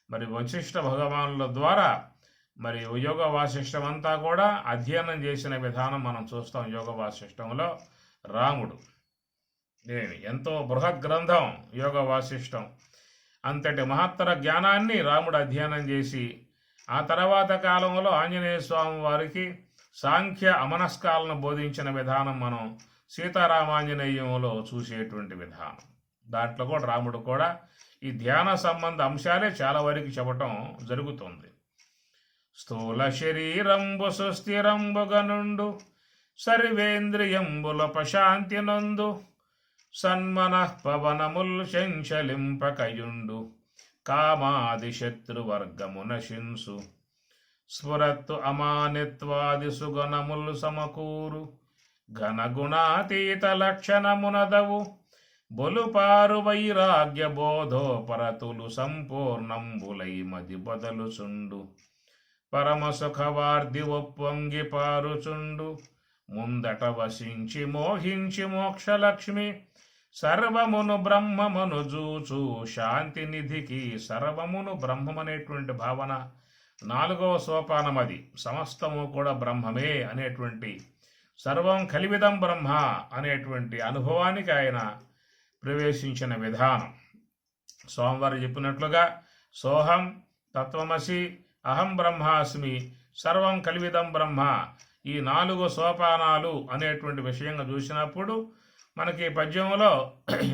మరి వశిష్ఠ భగవానుల ద్వారా మరి యోగ వాసిష్టం అంతా కూడా అధ్యయనం చేసిన విధానం మనం చూస్తాం. యోగ వాసిష్టంలో రాముడు ఎంతో బృహత్ గ్రంథం యోగ వాసిష్టం. అంతటి మహత్తర జ్ఞానాన్ని రాముడు అధ్యయనం చేసి ఆ తర్వాత కాలంలో ఆంజనేయ స్వామి వారికి సాంఖ్య అమనస్కాలను బోధించిన విధానం మనం సీతారామాంజనేయంలో చూసేటువంటి విధానం. దాంట్లో కూడా రాముడు కూడా ఈ ధ్యాన సంబంధ అంశాలే చాలా వరకు చెప్పటం జరుగుతుంది. స్థూల శరీరంబు సుస్థిరంబుగనుండు సర్వేంద్రియంబుల ప్రశాంతి నందు సన్మనః పవనముల్ శంచలింపకయుండు కామాది శత్రువర్గము నశింసు స్ఫురత్తు అమానిత్వాది సుగణములు సమకూరు ఘనగుణాతీత లక్షణమునదవు బొలుపారు వైరాగ్య బోధోపరతులు సంపూర్ణంబులై మది బదలుచుండు పరమసుఖవార్ది ఒప్పొంగి పారుచుండు ముందట వసించి మోహించి మోక్షలక్ష్మి సర్వమును బ్రహ్మమును జూచు శాంతి నిధికి. సర్వమును బ్రహ్మమనేటువంటి భావన 4వ సోపానం. అది సమస్తము కూడా బ్రహ్మమే అనేటువంటి, సర్వం కలివిదం బ్రహ్మ అనేటువంటి అనుభవానికి ఆయన ప్రవేశించిన విధానం. స్వామివారు చెప్పినట్లుగా సోహం తత్వమసి అహం బ్రహ్మాస్మి సర్వం కలివిదం బ్రహ్మ, ఈ 4 సోపానాలు అనేటువంటి విషయంగా చూసినప్పుడు మనకి పద్యంలో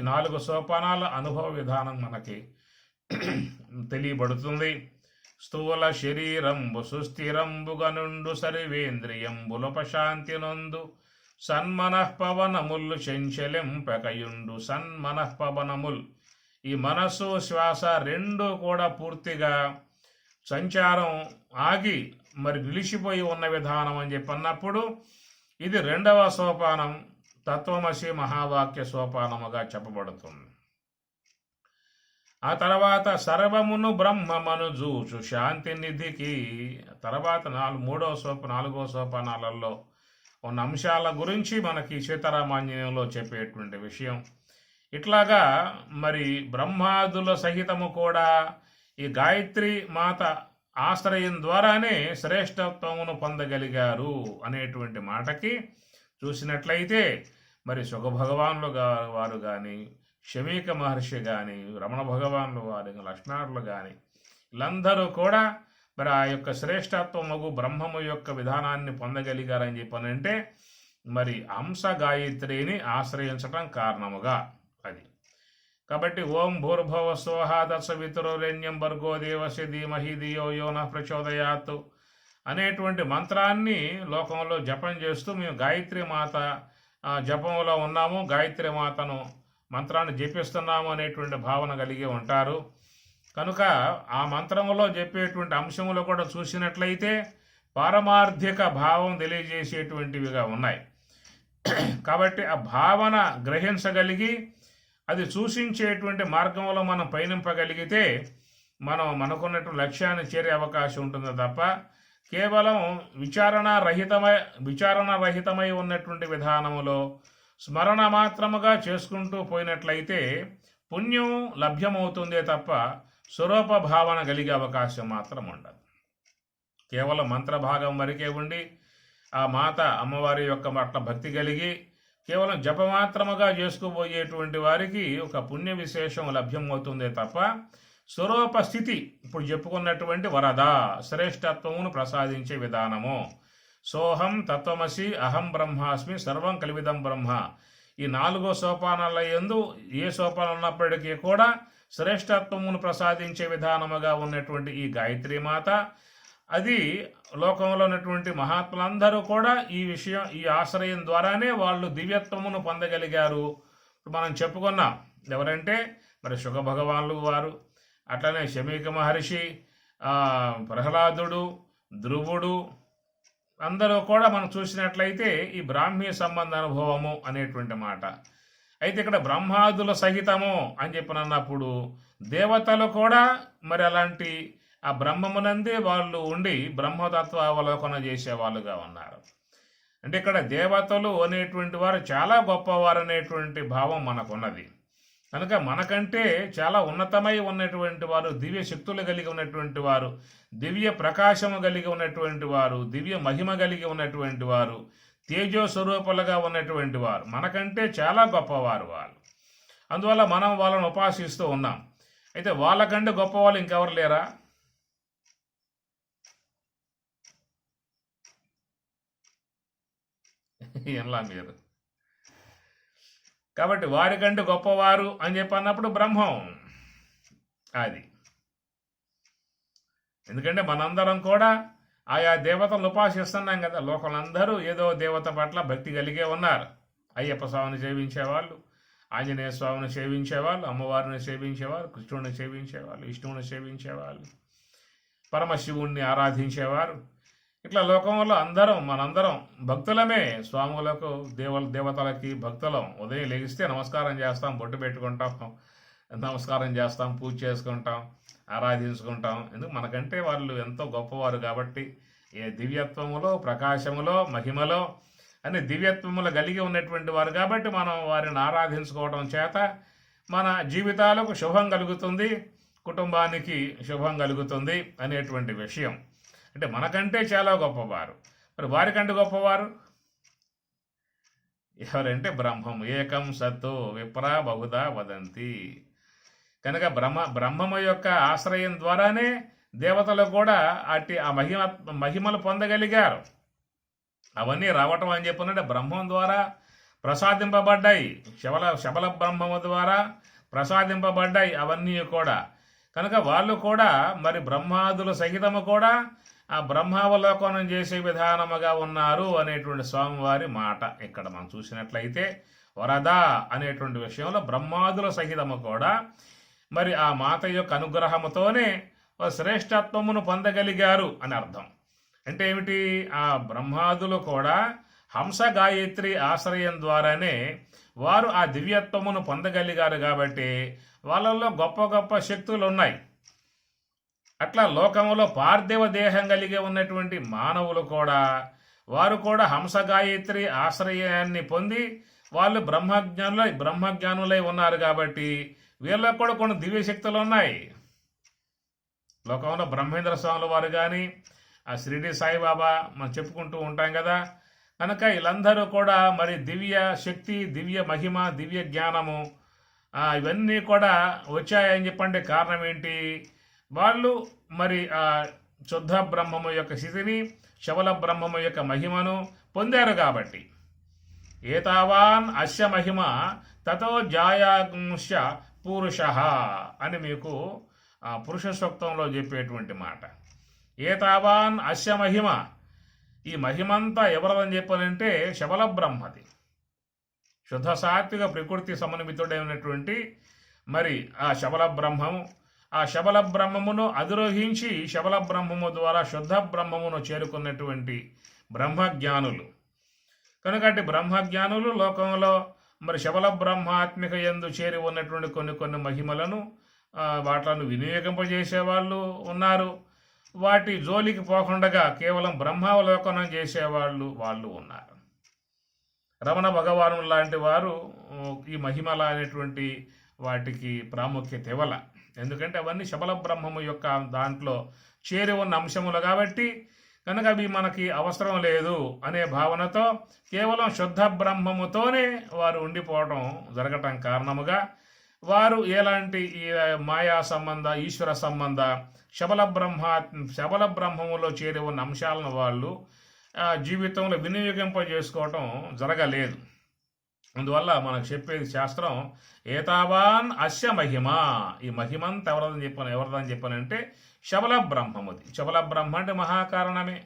4 సోపానాల అనుభవ విధానం మనకి తెలియబడుతుంది. స్థూల శరీరంబు సుస్థిరంబుగనుండు సర్వేంద్రియంబుల ప్రశాంతి నందు సన్మనఃపవనముల్ చెంచలింపకయుండు. సన్మనఃపవనముల్, ఈ మనస్సు శ్వాస రెండు కూడా పూర్తిగా సంచారం ఆగి మరి నిలిచిపోయి ఉన్న విధానం అని చెప్పి అన్నప్పుడు ఇది రెండవ సోపానం తత్వమసి మహావాక్య సోపానముగా చెప్పబడుతుంది. ఆ తర్వాత సర్వమును బ్రహ్మమను జూచు శాంతి నిధికి. తర్వాత నాలుగో సోపానాలలో ఉన్న అంశాల గురించి మనకి సీతారామాంజనేయంలో చెప్పేటువంటి విషయం. ఇట్లాగా మరి బ్రహ్మాదుల సహితము కూడా ఈ గాయత్రి మాత ఆశ్రయం ద్వారానే శ్రేష్టత్వమును పొందగలిగారు అనేటువంటి మాటకి చూసినట్లయితే మరి సుఖ భగవానులు వారు కానీ, శమీక మహర్షి కానీ, రమణ భగవానులు వారి లక్ష్మణులు కానీ, వీళ్ళందరూ కూడా మరి ఆ యొక్క శ్రేష్టత్వము బ్రహ్మము యొక్క విధానాన్ని పొందగలిగారని చెప్పనంటే మరి అంశ గాయత్రిని ఆశ్రయించటం కారణముగా అది. కాబట్టి ఓం భూర్భువ స్వః తత్సవితుర్వరేణ్యం భర్గో దేవస్య ధీమహి ధియో యో నః ప్రచోదయాత్ అనేటువంటి మంత్రాన్ని లోకంలో జపం చేస్తూ మేము గాయత్రి మాత జపంలో ఉన్నాము, గాయత్రి మాతను మంత్రాన్ని జపిస్తున్నాము అనేటువంటి భావన కలిగి ఉంటారు. కనుక ఆ మంత్రములో చెప్పేటువంటి అంశములు కూడా చూసినట్లయితే పారమార్థిక భావం తెలియజేసేటువంటివిగా ఉన్నాయి. కాబట్టి ఆ భావన గ్రహించగలిగి అది సూచించేటువంటి మార్గంలో మనం పయనింపగలిగితే మనం మనకున్నటువంటి లక్ష్యాన్ని చేరే అవకాశం ఉంటుంది తప్ప కేవలం విచారణరహితమై ఉన్నటువంటి విధానములో స్మరణ మాత్రముగా చేసుకుంటూ పోయినట్లయితే పుణ్యం లభ్యమవుతుందే తప్ప స్వరూప భావన కలిగే అవకాశం మాత్రం ఉండదు. కేవలం మంత్రభాగం వరకే ఉండి ఆ మాత అమ్మవారి యొక్క పట్ల భక్తి కలిగి కేవలం జపమాత్రముగా చేసుకుపోయేటువంటి వారికి ఒక పుణ్య విశేషం లభ్యమవుతుందే తప్ప స్వరూప స్థితి ఇప్పుడు చెప్పుకున్నటువంటి వరద శ్రేష్టత్వమును ప్రసాదించే విధానము సోహం తత్వమసి అహం బ్రహ్మాస్మి సర్వం కలివిదం బ్రహ్మ, ఈ 4 సోపానాల యందు ఏ సోపానం ఉన్నప్పటికీ కూడా శ్రేష్టత్వమును ప్రసాదించే విధానముగా ఉన్నటువంటి ఈ గాయత్రి మాత అది లోకంలో ఉన్నటువంటి మహాత్ములందరూ కూడా ఈ ఆశ్రయం ద్వారానే వాళ్ళు దివ్యత్వమును పొందగలిగారు. మనం చెప్పుకున్నాం ఎవరంటే మరి శుగ భగవానులు వారు, అట్లనే శమీక మహర్షి, ప్రహ్లాదుడు, ధ్రువుడు అందరూ కూడా మనం చూసినట్లయితే ఈ బ్రాహ్మీ సంబంధ అనుభవము అనేటువంటి మాట. అయితే ఇక్కడ బ్రహ్మాదుల సహితము అని చెప్పినప్పుడు దేవతలు కూడా మరి అలాంటి ఆ బ్రహ్మమునందే వాళ్ళు ఉండి బ్రహ్మతత్వ అవలోకన చేసేవాళ్ళుగా ఉన్నారు. అంటే ఇక్కడ దేవతలు అనేటువంటి వారు చాలా గొప్పవారు అనేటువంటి భావం మనకున్నది. కనుక మనకంటే చాలా ఉన్నతమై ఉన్నటువంటి వారు, దివ్య శక్తులు కలిగి ఉన్నటువంటి వారు, దివ్య ప్రకాశము కలిగి ఉన్నటువంటి వారు, దివ్య మహిమ కలిగి ఉన్నటువంటి వారు, తేజో స్వరూపులుగా ఉన్నటువంటి వారు మనకంటే చాలా గొప్పవారు వాళ్ళు. అందువల్ల మనం వాళ్ళని ఉపాసిస్తూ ఉన్నాం. అయితే వాళ్ళకంటే గొప్పవాళ్ళు ఇంకెవరు లేరా? ఎలా మీరు? కాబట్టి వారికంటే గొప్పవారు అని చెప్పి అన్నప్పుడు బ్రహ్మం అది. ఎందుకంటే మనందరం కూడా ఆయా దేవతలను ఉపాసిస్తున్నాం కదా. లోకలందరూ ఏదో దేవత పట్ల భక్తి కలిగే ఉన్నారు. అయ్యప్ప స్వామిని సేవించేవాళ్ళు, ఆంజనేయ స్వామిని సేవించేవాళ్ళు, అమ్మవారిని సేవించేవారు, కృష్ణుడిని సేవించేవాళ్ళు, విష్ణువుని సేవించేవాళ్ళు, పరమశివుణ్ణి ఆరాధించేవారు. ఇట్లా లోకంలో మనందరం భక్తులమే. స్వాములకు దేవతలకి భక్తులం. ఉదయం లెగిస్తే నమస్కారం చేస్తాం, బొట్టు పెట్టుకుంటాం, నమస్కారం చేస్తాం, పూజ చేసుకుంటాం, ఆరాధించుకుంటాం. ఎందుకు? మనకంటే వాళ్ళు ఎంతో గొప్పవారు కాబట్టి. ఏ దివ్యత్వములో, ప్రకాశములో, మహిమలో అన్ని దివ్యత్వములు కలిగి ఉన్నటువంటి వారు కాబట్టి మనం వారిని ఆరాధించుకోవడం చేత మన జీవితాలకు శుభం కలుగుతుంది, కుటుంబానికి శుభం కలుగుతుంది అనేటువంటి విషయం. అంటే మనకంటే చాలా గొప్పవారు. మరి వారికంటే గొప్పవారు ఎవరంటే బ్రహ్మం. ఏకం సత్తు విప్రా బహుదా వదంతి. కనుక బ్రహ్మము యొక్క ఆశ్రయం ద్వారానే దేవతలు కూడా ఆ మహిమలు పొందగలిగారు. అవన్నీ రావటం అని చెప్పినట్టే బ్రహ్మం ద్వారా ప్రసాదింపబడ్డాయి. శబల బ్రహ్మము ద్వారా ప్రసాదింపబడ్డాయి అవన్నీ కూడా. కనుక వాళ్ళు కూడా మరి బ్రహ్మాదుల సహితము కూడా ఆ బ్రహ్మావలోకనం చేసే విధానముగా ఉన్నారు అనేటువంటి స్వామివారి మాట ఇక్కడ మనం చూసినట్లయితే వరద అనేటువంటి విషయంలో బ్రహ్మాదుల సహితము కూడా మరి ఆ మాత యొక్క అనుగ్రహముతోనే శ్రేష్టత్వమును పొందగలిగారు అని అర్థం. అంటే ఏమిటి? ఆ బ్రహ్మాదులు కూడా హంస గాయత్రి ఆశ్రయం ద్వారానే వారు ఆ దివ్యత్వమును పొందగలిగారు కాబట్టి వాళ్ళల్లో గొప్ప గొప్ప శక్తులు ఉన్నాయి. అట్లా లోకములో పార్థివ దేహం కలిగి ఉన్నటువంటి మానవులు కూడా వారు కూడా హంస గాయత్రి ఆశ్రయాన్ని పొంది వాళ్ళు బ్రహ్మజ్ఞానులై ఉన్నారు కాబట్టి వీళ్ళకు కూడా కొన్ని దివ్య శక్తులు ఉన్నాయి. లోకంలో బ్రహ్మేంద్ర స్వాముల వారు కానీ ఆ షిరిడి సాయిబాబా మనం చెప్పుకుంటూ ఉంటాం కదా. కనుక వీళ్ళందరూ కూడా మరి దివ్య శక్తి, దివ్య మహిమ, దివ్య జ్ఞానము ఇవన్నీ కూడా వచ్చాయని చెప్పండి. కారణం ఏంటి? వాళ్ళు మరి ఆ శుద్ధ బ్రహ్మము యొక్క స్థితిని, శవల బ్రహ్మము యొక్క మహిమను పొందారు కాబట్టి. ఏతావాన్ అస్య మహిమ తతో జాయాగుంశ పురుష అని మీకు పురుష సూక్తంలో చెప్పేటువంటి మాట. ఏతావాన్ అస్య మహిమ, ఈ మహిమంతా ఎవరదని చెప్పాలంటే శబల బ్రహ్మది. శుద్ధ సాత్విక ప్రకృతి సమన్వితుడైనటువంటి మరి ఆ శబల బ్రహ్మము, ఆ శబల బ్రహ్మమును అధిరోహించి శబల బ్రహ్మము ద్వారా శుద్ధ బ్రహ్మమును చేరుకున్నటువంటి బ్రహ్మజ్ఞానులు. కనుకటి బ్రహ్మజ్ఞానులు లోకంలో మరి శబల బ్రహ్మాత్మిక యందు చేరి ఉన్నటువంటి కొన్ని మహిమలను వాటిని వినియోగింపజేసేవాళ్ళు ఉన్నారు. వాటి జోలికి పోకుండా కేవలం బ్రహ్మావలోకనం చేసేవాళ్ళు ఉన్నారు. రమణ భగవాను లాంటి వారు ఈ మహిమల అనేటువంటి వాటికి ప్రాముఖ్యత ఇవ్వాల. ఎందుకంటే అవన్నీ శబల బ్రహ్మము యొక్క దాంట్లో చేరి ఉన్న అంశములు కాబట్టి కనుక అవి మనకి అవసరం లేదు అనే భావనతో కేవలం శుద్ధ బ్రహ్మముతోనే వారు ఉండిపోవడం జరగటం కారణముగా వారు ఎలాంటి మాయా సంబంధ, ఈశ్వర సంబంధ, శబల బ్రహ్మములో చేరి ఉన్న అంశాలను వాళ్ళు జీవితంలో వినియోగింపజేసుకోవటం జరగలేదు. అందువల్ల మనకు చెప్పేది శాస్త్రం ఏతావాన్ అస్య మహిమ, ఈ మహిమంత ఎవరిదని చెప్పానంటే శబల బ్రహ్మముది. శబల బ్రహ్మ అంటే మహాకారణమే.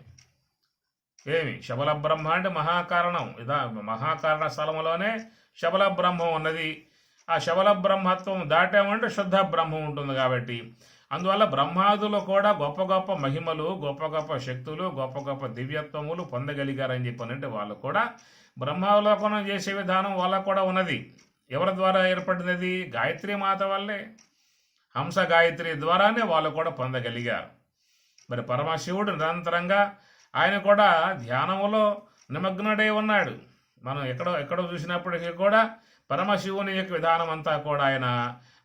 శబల బ్రహ్మ అంటే మహాకారణం. మహాకారణ స్థలములోనే శబల బ్రహ్మం ఉన్నది. ఆ శబల బ్రహ్మత్వం దాటామంటే శుద్ధ బ్రహ్మం ఉంటుంది కాబట్టి అందువల్ల బ్రహ్మాదులు కూడా గొప్ప గొప్ప మహిమలు, గొప్ప గొప్ప శక్తులు, గొప్ప గొప్ప దివ్యత్వములు పొందగలిగారని చెప్పానంటే వాళ్ళు కూడా బ్రహ్మావలోకనం చేసే విధానం వాళ్ళకు కూడా ఉన్నది. ఎవరి ద్వారా ఏర్పడినది? గాయత్రి మాత వల్లే. హంస గాయత్రి ద్వారానే వాళ్ళు కూడా పొందగలిగారు. మరి పరమశివుడు నిరంతరంగా ఆయన కూడా ధ్యానములో నిమగ్నుడై ఉన్నాడు. మనం ఎక్కడో చూసినప్పటికీ కూడా పరమశివుని యొక్క విధానం అంతా కూడా ఆయన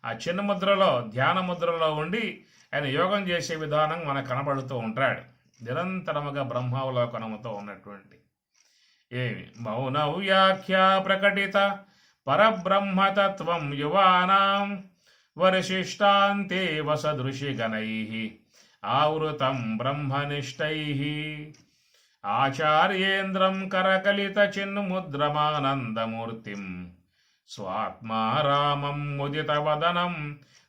ఆ చిన్న ముద్రలో, ధ్యాన ముద్రలో ఉండి ఆయన యోగం చేసే విధానం మనకు కనబడుతూ ఉంటాడు. నిరంతరముగా బ్రహ్మావలోకనముతో ఉన్నటువంటి మౌన వ్యాఖ్య ప్రకటిత పరబ్రహ్మతత్వం యువానాం వరిశిష్టాంతే వసదృశిగణైః ఆవృతం బ్రహ్మనిష్టైః ఆచార్యేంద్రం కరకలిత చిన్ముద్రమానందమూర్తిం స్వాత్మా రామం ముదిత వదనం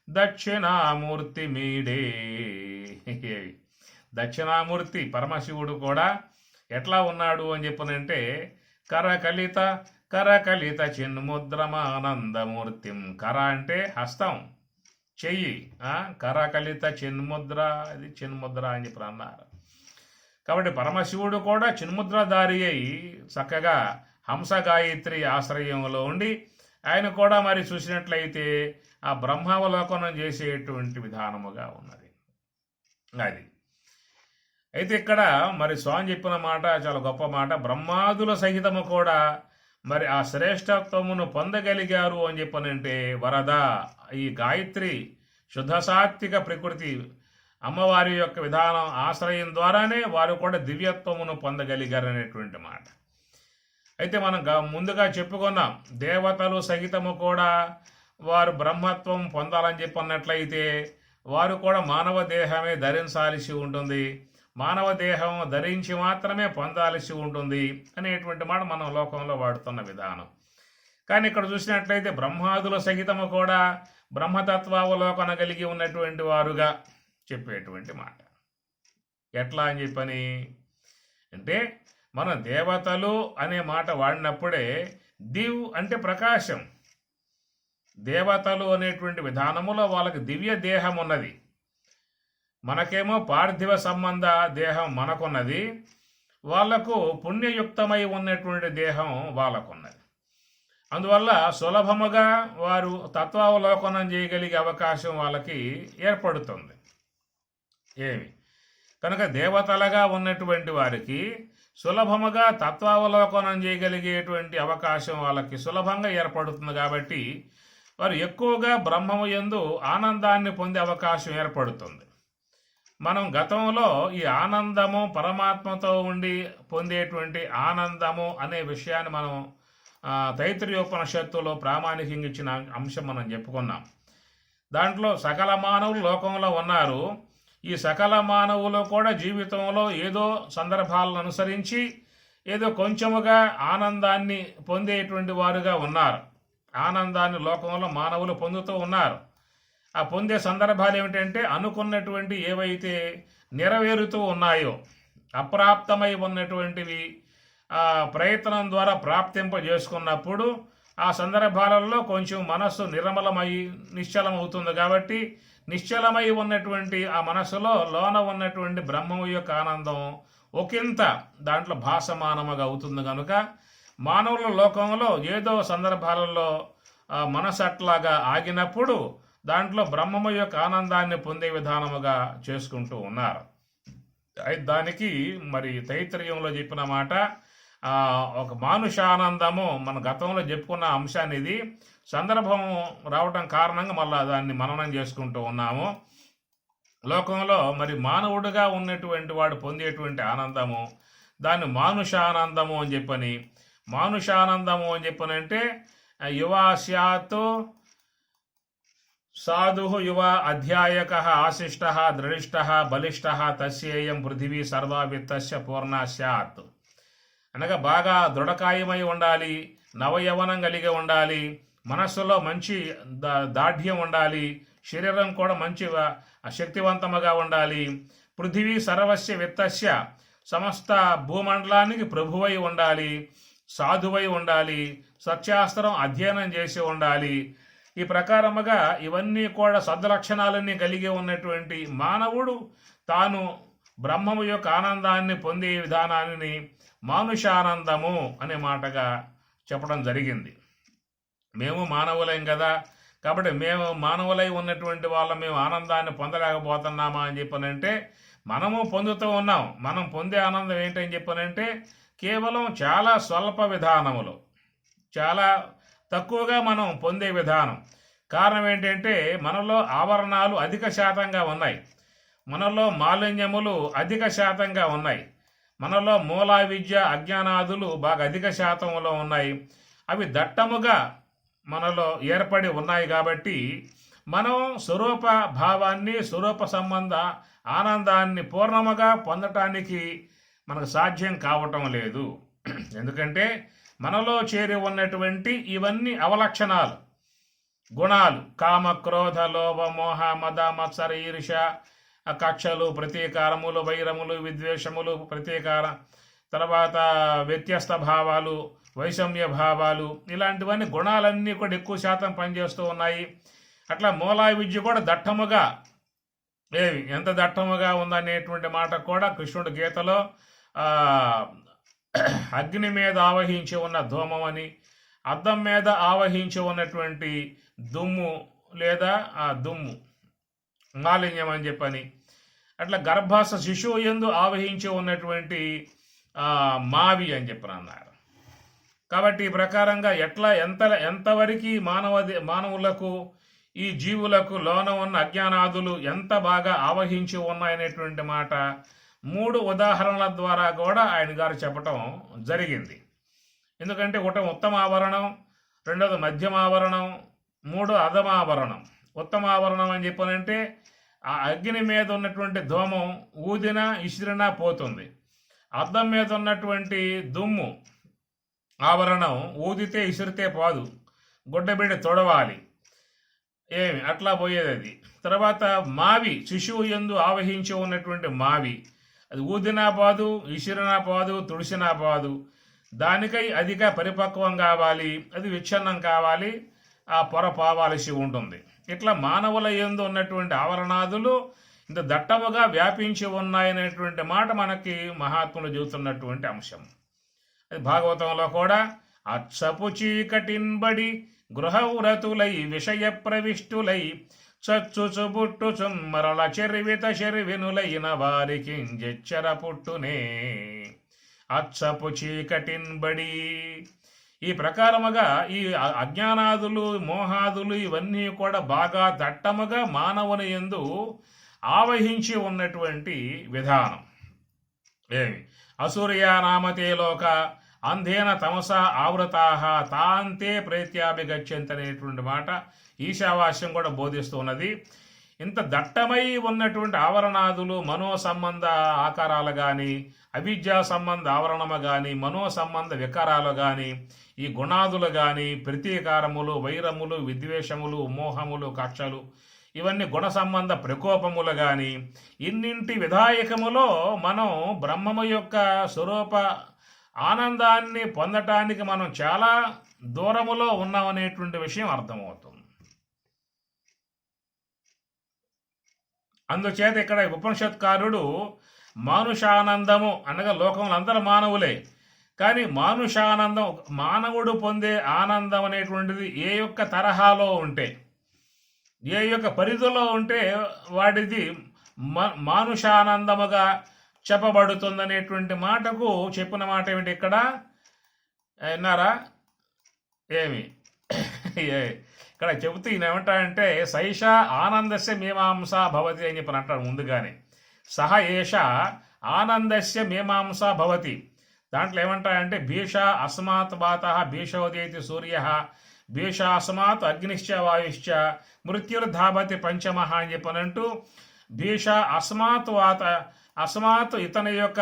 దక్షిణామూర్తి మీడే. దక్షిణామూర్తి పరమశివుడు కూడా ఎట్లా ఉన్నాడు అని చెప్పనంటే కరకలిత చిన్ముద్రమానందమూర్తిం. కర అంటే హస్తం, చెయ్యి. కరకలిత చిన్ముద్ర, అది చిన్ముద్ర అని చెప్పి అన్నారు. కాబట్టి పరమశివుడు కూడా చిన్ముద్రధారి అయి చక్కగా హంస గాయత్రి ఆశ్రయంలో ఉండి ఆయన కూడా మరి చూసినట్లయితే ఆ బ్రహ్మావలోకనం చేసేటువంటి విధానముగా ఉన్నది. అది అయితే ఇక్కడ మరి స్వామి చెప్పిన మాట చాలా గొప్ప మాట. బ్రహ్మాదుల సహితము కూడా మరి ఆ శ్రేష్టత్వమును పొందగలిగారు అని చెప్పనంటే వరద, ఈ గాయత్రి శుద్ధ సాత్విక ప్రకృతి అమ్మవారి యొక్క విధానం ఆశ్రయం ద్వారానే వారు కూడా దివ్యత్వమును పొందగలిగారు అనేటువంటి మాట. అయితే మనం ముందుగా చెప్పుకున్నాం, దేవతలు సహితము కూడా వారు బ్రహ్మత్వం పొందాలని చెప్పన్నట్లయితే వారు కూడా మానవ దేహమే ధరించాల్సి ఉంటుంది, మానవ దేహం ధరించి మాత్రమే పొందాల్సి ఉంటుంది అనేటువంటి మాట మనం లోకంలో వాడుతున్న విధానం. కానీ ఇక్కడ చూసినట్లయితే బ్రహ్మాదుల సహితము కూడా బ్రహ్మతత్వావలోకన కలిగి ఉన్నటువంటి వారుగా చెప్పేటువంటి మాట. ఎట్లా అని చెప్పని అంటే మనం దేవతలు అనే మాట వాడినప్పుడే దివ్ అంటే ప్రకాశం. దేవతలు అనేటువంటి విధానములో వాళ్ళకి దివ్య దేహం ఉన్నది. మనకేమో పార్థివ సంబంధ దేహం మనకున్నది, వాళ్లకు పుణ్యయుక్తమై ఉన్నటువంటి దేహం వాళ్ళకున్నది. అందువల్ల సులభముగా వారు తత్వావలోకనం చేయగలిగే అవకాశం వాళ్ళకి ఏర్పడుతుంది. కనుక దేవతలుగా ఉన్నటువంటి వారికి సులభముగా తత్వావలోకనం చేయగలిగేటువంటి అవకాశం వాళ్ళకి సులభంగా ఏర్పడుతుంది. కాబట్టి వారు ఎక్కువగా బ్రహ్మము యందు ఆనందాన్ని పొందే అవకాశం ఏర్పడుతుంది. మనం గతంలో ఈ ఆనందము పరమాత్మతో ఉండి పొందేటువంటి ఆనందము అనే విషయాన్ని మనం తైత్రీయోపనిషత్తులో ప్రామాణికంగా ఇచ్చిన అంశం మనం చెప్పుకున్నాం. దాంట్లో సకల మానవులు లోకంలో ఉన్నారు. ఈ సకల మానవులు కూడా జీవితంలో ఏదో సందర్భాలను అనుసరించి ఏదో కొంచెముగా ఆనందాన్ని పొందేటువంటి వారుగా ఉన్నారు. ఆనందాన్ని లోకంలో మానవులు పొందుతూ ఉన్నారు. ఆ పొందే సందర్భాలు ఏమిటంటే అనుకున్నటువంటి ఏవైతే నెరవేరుతూ ఉన్నాయో, అప్రాప్తమై ఉన్నటువంటివి ప్రయత్నం ద్వారా ప్రాప్తింపజేసుకున్నప్పుడు ఆ సందర్భాలలో కొంచెం మనస్సు నిర్మలమై నిశ్చలమవుతుంది. కాబట్టి నిశ్చలమై ఉన్నటువంటి ఆ మనస్సులో లోన ఉన్నటువంటి బ్రహ్మము యొక్క ఆనందం ఒకంత దాంట్లో భాసమానముగా అవుతుంది. కనుక మానవుల లోకంలో ఏదో సందర్భాలలో మనసు అట్లాగా ఆగినప్పుడు దాంట్లో బ్రహ్మము యొక్క ఆనందాన్ని పొందే విధానముగా చేసుకుంటూ ఉన్నారు. దానికి మరి తైత్రయంలో చెప్పిన మాట ఒక మానుషానందము మన గతంలో చెప్పుకున్న అంశాన్ని ఇది సందర్భం రావటం కారణంగా మళ్ళీ దాన్ని మననం చేసుకుంటూ ఉన్నాము. లోకంలో మరి మానవుడిగా ఉన్నటువంటి వాడు పొందేటువంటి ఆనందము దాన్ని మానుషానందము అని చెప్పని, మానుషానందము అని చెప్పనంటే యువాస్యాత్ సాధు యువ అధ్యాయక ఆశిష్ట దృఢిష్ట బలిష్ట తస్యేయం పృథివీ సర్వావిత్తస్య పూర్ణ స్యాత్. అనగా బాగా దృఢకాయమై ఉండాలి, నవయవనం కలిగి ఉండాలి, మనస్సులో మంచి దాఢ్యం ఉండాలి, శరీరం కూడా మంచి శక్తివంతముగా ఉండాలి. పృథివీ సర్వస్య విత్తస్య సమస్త భూమండలానికి ప్రభువై ఉండాలి, సాధువై ఉండాలి, సత్శాస్త్రం అధ్యయనం చేసి ఉండాలి. ఈ ప్రకారముగా ఇవన్నీ కూడా సద్లక్షణాలన్నీ కలిగి ఉన్నటువంటి మానవుడు తాను బ్రహ్మము యొక్క ఆనందాన్ని పొందే విధానాన్ని మానుషానందము అనే మాటగా చెప్పడం జరిగింది. మేము మానవులైం కదా, కాబట్టి మేము మానవులై ఉన్నటువంటి వాళ్ళం మేము ఆనందాన్ని పొందలేకపోతున్నామా అని చెప్పనంటే మనము పొందుతూ ఉన్నాం. మనం పొందే ఆనందం ఏంటని చెప్పనంటే కేవలం చాలా స్వల్ప విధానములు, చాలా తక్కువగా మనం పొందే విధానం. కారణం ఏంటంటే మనలో ఆవరణాలు అధిక శాతంగా ఉన్నాయి, మనలో మాలిన్యములు అధిక శాతంగా ఉన్నాయి, మనలో మూలా విద్య అజ్ఞానాదులు బాగా అధిక శాతంలో ఉన్నాయి. అవి దట్టముగా మనలో ఏర్పడి ఉన్నాయి. కాబట్టి మనం స్వరూప భావాన్ని స్వరూప సంబంధ ఆనందాన్ని పూర్ణముగా పొందటానికి మనకు సాధ్యం కావటం లేదు. ఎందుకంటే మనలో చేరి ఉన్నటువంటి ఇవన్నీ అవలక్షణాలు, గుణాలు, కామ క్రోధ లోభ మోహ మద మత్సర ఈర్ష కక్షలు, ప్రతీకారములు, వైరములు, విద్వేషములు, ప్రతీకార తర్వాత వ్యత్యస్త భావాలు, వైషమ్య భావాలు, ఇలాంటివన్నీ గుణాలన్నీ కూడా ఎక్కువ శాతం పనిచేస్తూ ఉన్నాయి. అట్లా మూలా విద్య కూడా దట్టముగా ఎంత దట్టముగా ఉందనేటువంటి మాట కూడా కృష్ణుడు గీతలో అగ్ని మీద ఆవహించి ఉన్న ధూమం అని, అద్దం మీద ఆవహించి ఉన్నటువంటి దుమ్ము లేదా ఆ దుమ్ము మాలిన్యం అని చెప్పని, అట్లా గర్భాస శిశువు యందు ఆవహించి ఉన్నటువంటి మావి అని చెప్పని అన్నారు. కాబట్టి ఈ ప్రకారంగా ఎట్లా ఎంతవరకు మానవులకు ఈ జీవులకు లోన ఉన్న అజ్ఞానాదులు ఎంత బాగా ఆవహించి ఉన్నాయనేటువంటి మాట 3 ఉదాహరణల ద్వారా కూడా ఆయన గారు చెప్పటం జరిగింది. ఎందుకంటే ఒకటి ఉత్తమావరణం, రెండోది మధ్యమావరణం, 3 అధమావరణం. ఉత్తమావరణం అని చెప్పనంటే ఆ అగ్ని మీద ఉన్నటువంటి ధూమం ఊదినా ఇసిరినా పోతుంది. అద్దం మీద ఉన్నటువంటి దుమ్ము ఆవరణం ఊదితే ఇసిరితే పోదు, గుడ్డబిడ్డ తొడవాలి, అట్లా పోయేది అది. తర్వాత మావి శిశువు యందు ఆవహించి ఉన్నటువంటి మావి, అది ఊదినా పాదు, విసిరినా పాదు, తుడిసినా పాదు. దానికై అధిక పరిపక్వం కావాలి, అది విచ్ఛిన్నం కావాలి, ఆ పొర పోవాల్సి ఉంటుంది. ఇట్లా మానవుల యందు ఉన్నటువంటి ఆవరణాదులు ఇంత దట్టముగా వ్యాపించి ఉన్నాయనేటువంటి మాట మనకి మహాత్ములు చెబుతున్నటువంటి అంశం. అది భాగవతంలో కూడా అచ్చపు చీకటిన్బడి గృహవ్రతులై విషయ ప్రవిష్టులై చచ్చుచుబుట్టుచు మరల చెరివిత చెరివినులైన వారికి జెచ్చర పుట్టునే. అచ్చపు చీకటిన్బడి, ఈ ప్రకారముగా ఈ అజ్ఞానాదులు, మోహాదులు ఇవన్నీ కూడా బాగా దట్టముగా మానవుని యందు ఆవహించి ఉన్నటువంటి విధానం. ఏమి అసూర్యానామతే లోక అంధేన తమస ఆవృతాహ తాంతే ప్రేత్యాభిగచ్చంతి అనేటువంటి మాట ఈశావాస్యం కూడా బోధిస్తున్నది. ఇంత దట్టమై ఉన్నటువంటి ఆవరణాదులు, మనో సంబంధ ఆకారాలు కానీ, అవిద్యా సంబంధ ఆవరణము కానీ, మనో సంబంధ వికారాలు కానీ, ఈ గుణాదులు కానీ, ప్రతీకారములు, వైరములు, విద్వేషములు, మోహములు, కక్షలు, ఇవన్నీ గుణ సంబంధ ప్రకోపములు కానీ, ఇన్నింటి విధాయకములో మనం బ్రహ్మము యొక్క స్వరూప ఆనందాన్ని పొందటానికి మనం చాలా దూరములో ఉన్నామనేటువంటి విషయం అర్థమవుతుంది. అందుచేత ఇక్కడ ఉపనిషత్కారుడు మానుషానందము అనగా లోకంలో అందరూ మానవులే, కానీ మానుషానందం, మానవుడు పొందే ఆనందం అనేటువంటిది ఏ యొక్క తరహాలో ఉంటే, ఏ యొక్క పరిధిలో ఉంటే వాడిది మానుషానందముగా చెప్పబడుతుందనేటువంటి మాటకు చెప్పిన మాట ఏమిటి ఇక్కడ విన్నారా? ఏమి ఇక్కడ చెబుతూ ఈయన ఏమంటాడంటే సైష ఆనందస్య మీమాంస భవతి అని చెప్పని అంటాడు ముందుగానే. సహ ఏష ఆనందస్య మీమాంస భవతి. దాంట్లో ఏమంటాడంటే భీష అస్మాత్ వాత భీషోదేతి సూర్య భీషాస్మాత్ అగ్నిశ్చ వాయుశ్చ మృత్యుర్ధావతి పంచమః అని చెప్పనంటూ భీష అస్మాత్ వాత, అస్మాత్ ఇతని యొక్క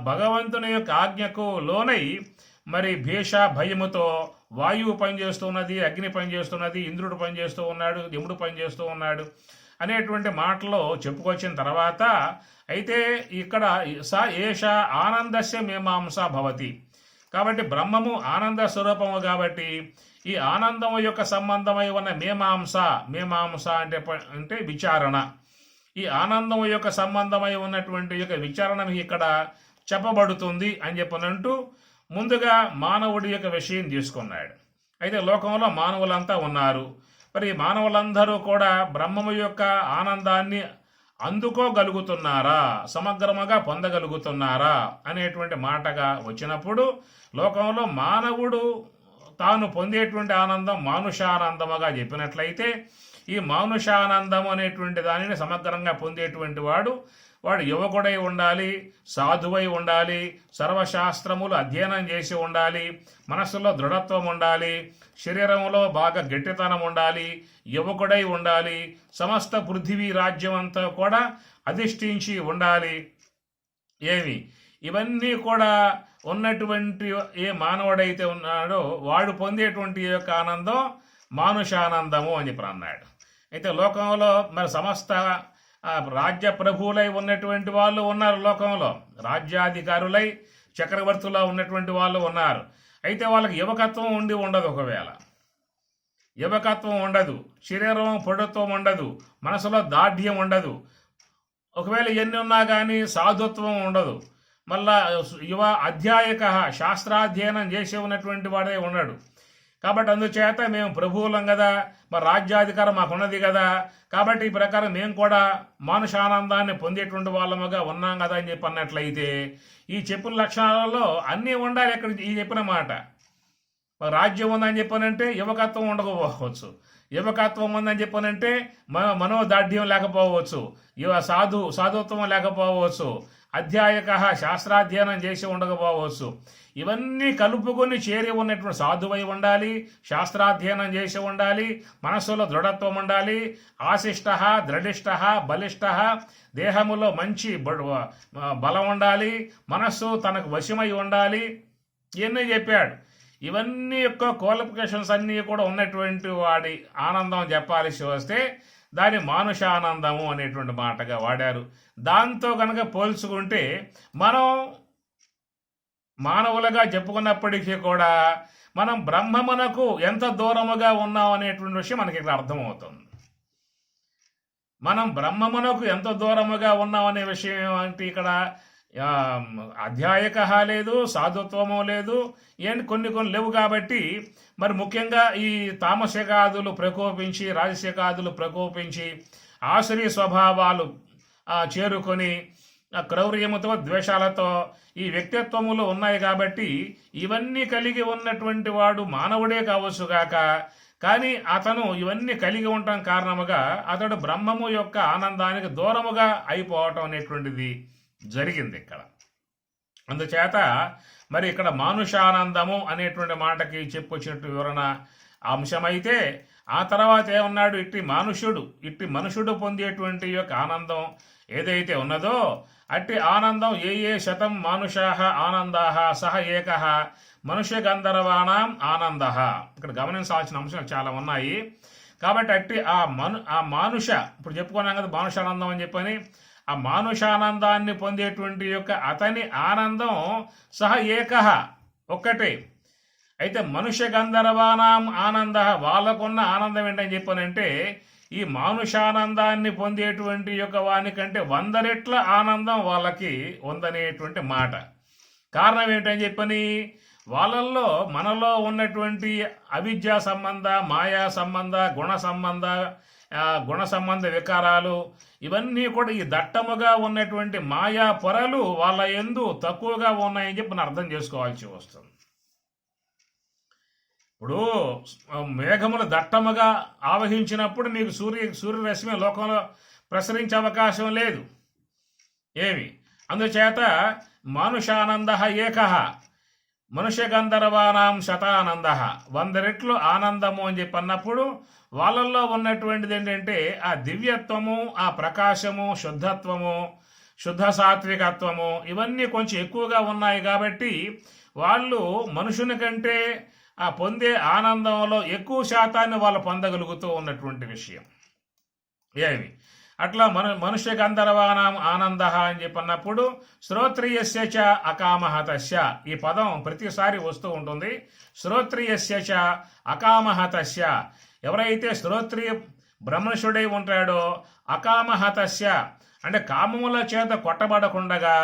భగవంతుని యొక్క ఆజ్ఞకు లోనై మరి భీష భయముతో వాయువు పనిచేస్తున్నది, అగ్ని పనిచేస్తున్నది, ఇంద్రుడు పనిచేస్తూ ఉన్నాడు, యముడు పనిచేస్తూ ఉన్నాడు అనేటువంటి మాటలో చెప్పుకొచ్చిన తర్వాత అయితే ఇక్కడ ఏష ఆనందస్య మీమాంస భవతి. కాబట్టి బ్రహ్మము ఆనంద స్వరూపము కాబట్టి ఈ ఆనందము యొక్క సంబంధమై ఉన్న మీమాంస అంటే విచారణ, ఈ ఆనందము యొక్క సంబంధమై ఉన్నటువంటి యొక్క విచారణ ఇక్కడ చెప్పబడుతుంది అని చెప్పనంటూ ముందుగా మానవుడి యొక్క విషయం తీసుకున్నాడు. అయితే లోకంలో మానవులంతా ఉన్నారు. మరి మానవులందరూ కూడా బ్రహ్మము యొక్క ఆనందాన్ని అందుకోగలుగుతున్నారా, సమగ్రముగా పొందగలుగుతున్నారా అనేటువంటి మాటగా వచ్చినప్పుడు లోకంలో మానవుడు తాను పొందేటువంటి ఆనందం మానుషానందముగా చెప్పినట్లయితే ఈ మానుషానందం అనేటువంటి దానిని సమగ్రంగా పొందేటువంటి వాడు యువకుడై ఉండాలి, సాధువై ఉండాలి, సర్వశాస్త్రములు అధ్యయనం చేసి ఉండాలి, మనస్సులో దృఢత్వం ఉండాలి, శరీరంలో బాగా గట్టితనం ఉండాలి, యువకుడై ఉండాలి, సమస్త పృథివీ రాజ్యం అంతా కూడా అధిష్ఠించి ఉండాలి. ఇవన్నీ కూడా ఉన్నటువంటి ఏ మానవుడైతే ఉన్నాడో వాడు పొందేటువంటి యొక్క ఆనందం మానుషానందము అని చెప్పి అన్నాడు. అయితే లోకంలో మరి సమస్త రాజ్య ప్రభువులై ఉన్నటువంటి వాళ్ళు ఉన్నారు, లోకంలో రాజ్యాధికారులై చక్రవర్తులా ఉన్నటువంటి వాళ్ళు ఉన్నారు. అయితే వాళ్ళకి యువకత్వం ఉండదు, ఒకవేళ యువకత్వం ఉండదు, శరీరం పొడుత్వం ఉండదు, మనసులో దాఢ్యం ఉండదు, ఒకవేళ ఎన్ని ఉన్నా కానీ సాధుత్వం ఉండదు. మళ్ళా యువ అధ్యాయక శాస్త్రాధ్యయనం చేసి ఉన్నటువంటి వాడే ఉన్నాడు. కాబట్టి అందుచేత మేము ప్రభువులం కదా, మరి రాజ్యాధికారం మాకున్నది కదా, కాబట్టి ఈ ప్రకారం మేము కూడా మానుషానందాన్ని పొందేటువంటి వాళ్ళముగా ఉన్నాం కదా అని చెప్పి అన్నట్లయితే ఈ చెప్పిన లక్షణాలలో అన్నీ ఉండాలి. ఇక్కడ ఈ చెప్పిన మాట రాజ్యం ఉందని చెప్పనంటే యువకత్వం ఉండకపోవచ్చు, యువకత్వం ఉందని చెప్పనంటే మనోదాఢ్యం లేకపోవచ్చు, సాధుత్వం లేకపోవచ్చు, అధ్యాయక శాస్త్రాధ్యయనం చేసి ఉండకపోవచ్చు. ఇవన్నీ కలుపుకొని చేరి ఉన్నటువంటి సాధువై ఉండాలి, శాస్త్రాధ్యయనం చేసి ఉండాలి, మనస్సులో దృఢత్వం ఉండాలి, ఆశిష్ట దృఢిష్ట బలిష్ట, దేహములో మంచి బలం ఉండాలి, మనస్సు తనకు వశమై ఉండాలి. ఇవన్నీ చెప్పాడు. ఇవన్నీ యొక్క క్వాలిఫికేషన్స్ అన్నీ కూడా ఉన్నటువంటి వాడి ఆనందం చెప్పాల్సి వస్తే దాని మానుషానందము అనేటువంటి మాటగా వాడారు. దాంతో కనుక పోల్చుకుంటే మనం మానవులుగా చెప్పుకున్నప్పటికీ కూడా మనం బ్రహ్మమునకు ఎంత దూరముగా ఉన్నాం అనేటువంటి విషయం మనకి ఇక్కడ అర్థమవుతుంది. మనం బ్రహ్మమునకు ఎంత దూరముగా ఉన్నాం అనే విషయం ఏమంటే ఇక్కడ అధ్యాయక లేదు, సాధుత్వము లేదు, ఏంటి కొన్ని లేవు. కాబట్టి మరి ముఖ్యంగా ఈ తామసికాదులు ప్రకోపించి, రాజసికాదులు ప్రకోపించి, ఆసురీ స్వభావాలు చేరుకొని క్రౌర్యముతో, ద్వేషాలతో ఈ వ్యక్తిత్వములు ఉన్నాయి. కాబట్టి ఇవన్నీ కలిగి ఉన్నటువంటి వాడు మానవుడే కావచ్చుగాక, కానీ అతను ఇవన్నీ కలిగి ఉండటం కారణముగా అతడు బ్రహ్మము యొక్క ఆనందానికి దూరముగా అయిపోవటం అనేటువంటిది జరిగింది ఇక్కడ. అందుచేత మరి ఇక్కడ మానుషానందము అనేటువంటి మాటకి చెప్పుకొచ్చినట్టు వివరణ అంశమైతే, ఆ తర్వాత ఏమన్నాడు, ఇట్టి మనుషుడు పొందేటువంటి యొక్క ఆనందం ఏదైతే ఉన్నదో అట్టి ఆనందం ఏ శతం మానుషాః ఆనందాః సహ ఏకః మనుష్య గంధర్వాణం ఆనంద. ఇక్కడ గమనించాల్సిన అంశాలు చాలా ఉన్నాయి. కాబట్టి అట్టి ఆ మానుష, ఇప్పుడు చెప్పుకున్నాం కదా మానుషానందం అని చెప్పని, ఆ మానుషానందాన్ని పొందేటువంటి యొక్క అతని ఆనందం సహ ఏకః ఒక్కటే. అయితే మనుష్య గంధర్వానాం ఆనంద, వాళ్ళకున్న ఆనందం ఏంటని చెప్పనంటే ఈ మానుషానందాన్ని పొందేటువంటి యొక్క వానికంటే 100 రెట్ల ఆనందం వాళ్ళకి ఉందనేటువంటి మాట. కారణం ఏంటని చెప్పని, వాళ్ళల్లో మనలో ఉన్నటువంటి అవిద్యా సంబంధ, మాయా సంబంధ, గుణ సంబంధ వికారాలు ఇవన్నీ కూడా ఈ దట్టముగా ఉన్నటువంటి మాయా పొరలు వాళ్ళ యందు తక్కువగా ఉన్నాయని చెప్పి అర్థం చేసుకోవాల్సి వస్తుంది. ఇప్పుడు మేఘములు దట్టముగా ఆవహించినప్పుడు మీకు సూర్యరశ్మి లోకంలో ప్రసరించే అవకాశం లేదు ఏమి. అందుచేత మానుషానంద ఏకః మనుష్య గంధర్వానాం శతానంద, 100 రెట్లు ఆనందము అని చెప్పి అన్నప్పుడు వాళ్ళల్లో ఉన్నటువంటిది ఏంటంటే ఆ దివ్యత్వము, ఆ ప్రకాశము, శుద్ధత్వము, శుద్ధ సాత్వికత్వము ఇవన్నీ కొంచెం ఎక్కువగా ఉన్నాయి. కాబట్టి వాళ్ళు మనుషుని కంటే ఆ పొందే ఆనందంలో ఎక్కువ శాతాన్ని వాళ్ళు పొందగలుగుతూ ఉన్నటువంటి విషయం ఏమి. అట్లా మనుష్య గంధర్వానాం ఆనంద అని చెప్పన్నప్పుడు శ్రోత్రియస్య చ అకామః తస్య, ఈ పదం ప్రతిసారి వస్తూ ఉంటుంది. శ్రోత్రియస్య చ అకామః తస్య, ఎవరైతే శ్రోత్రియ బ్రహ్మనిష్ఠుడై ఉంటాడో అకామః తస్య అంటే కామముల చేత కొట్టబడకుండగా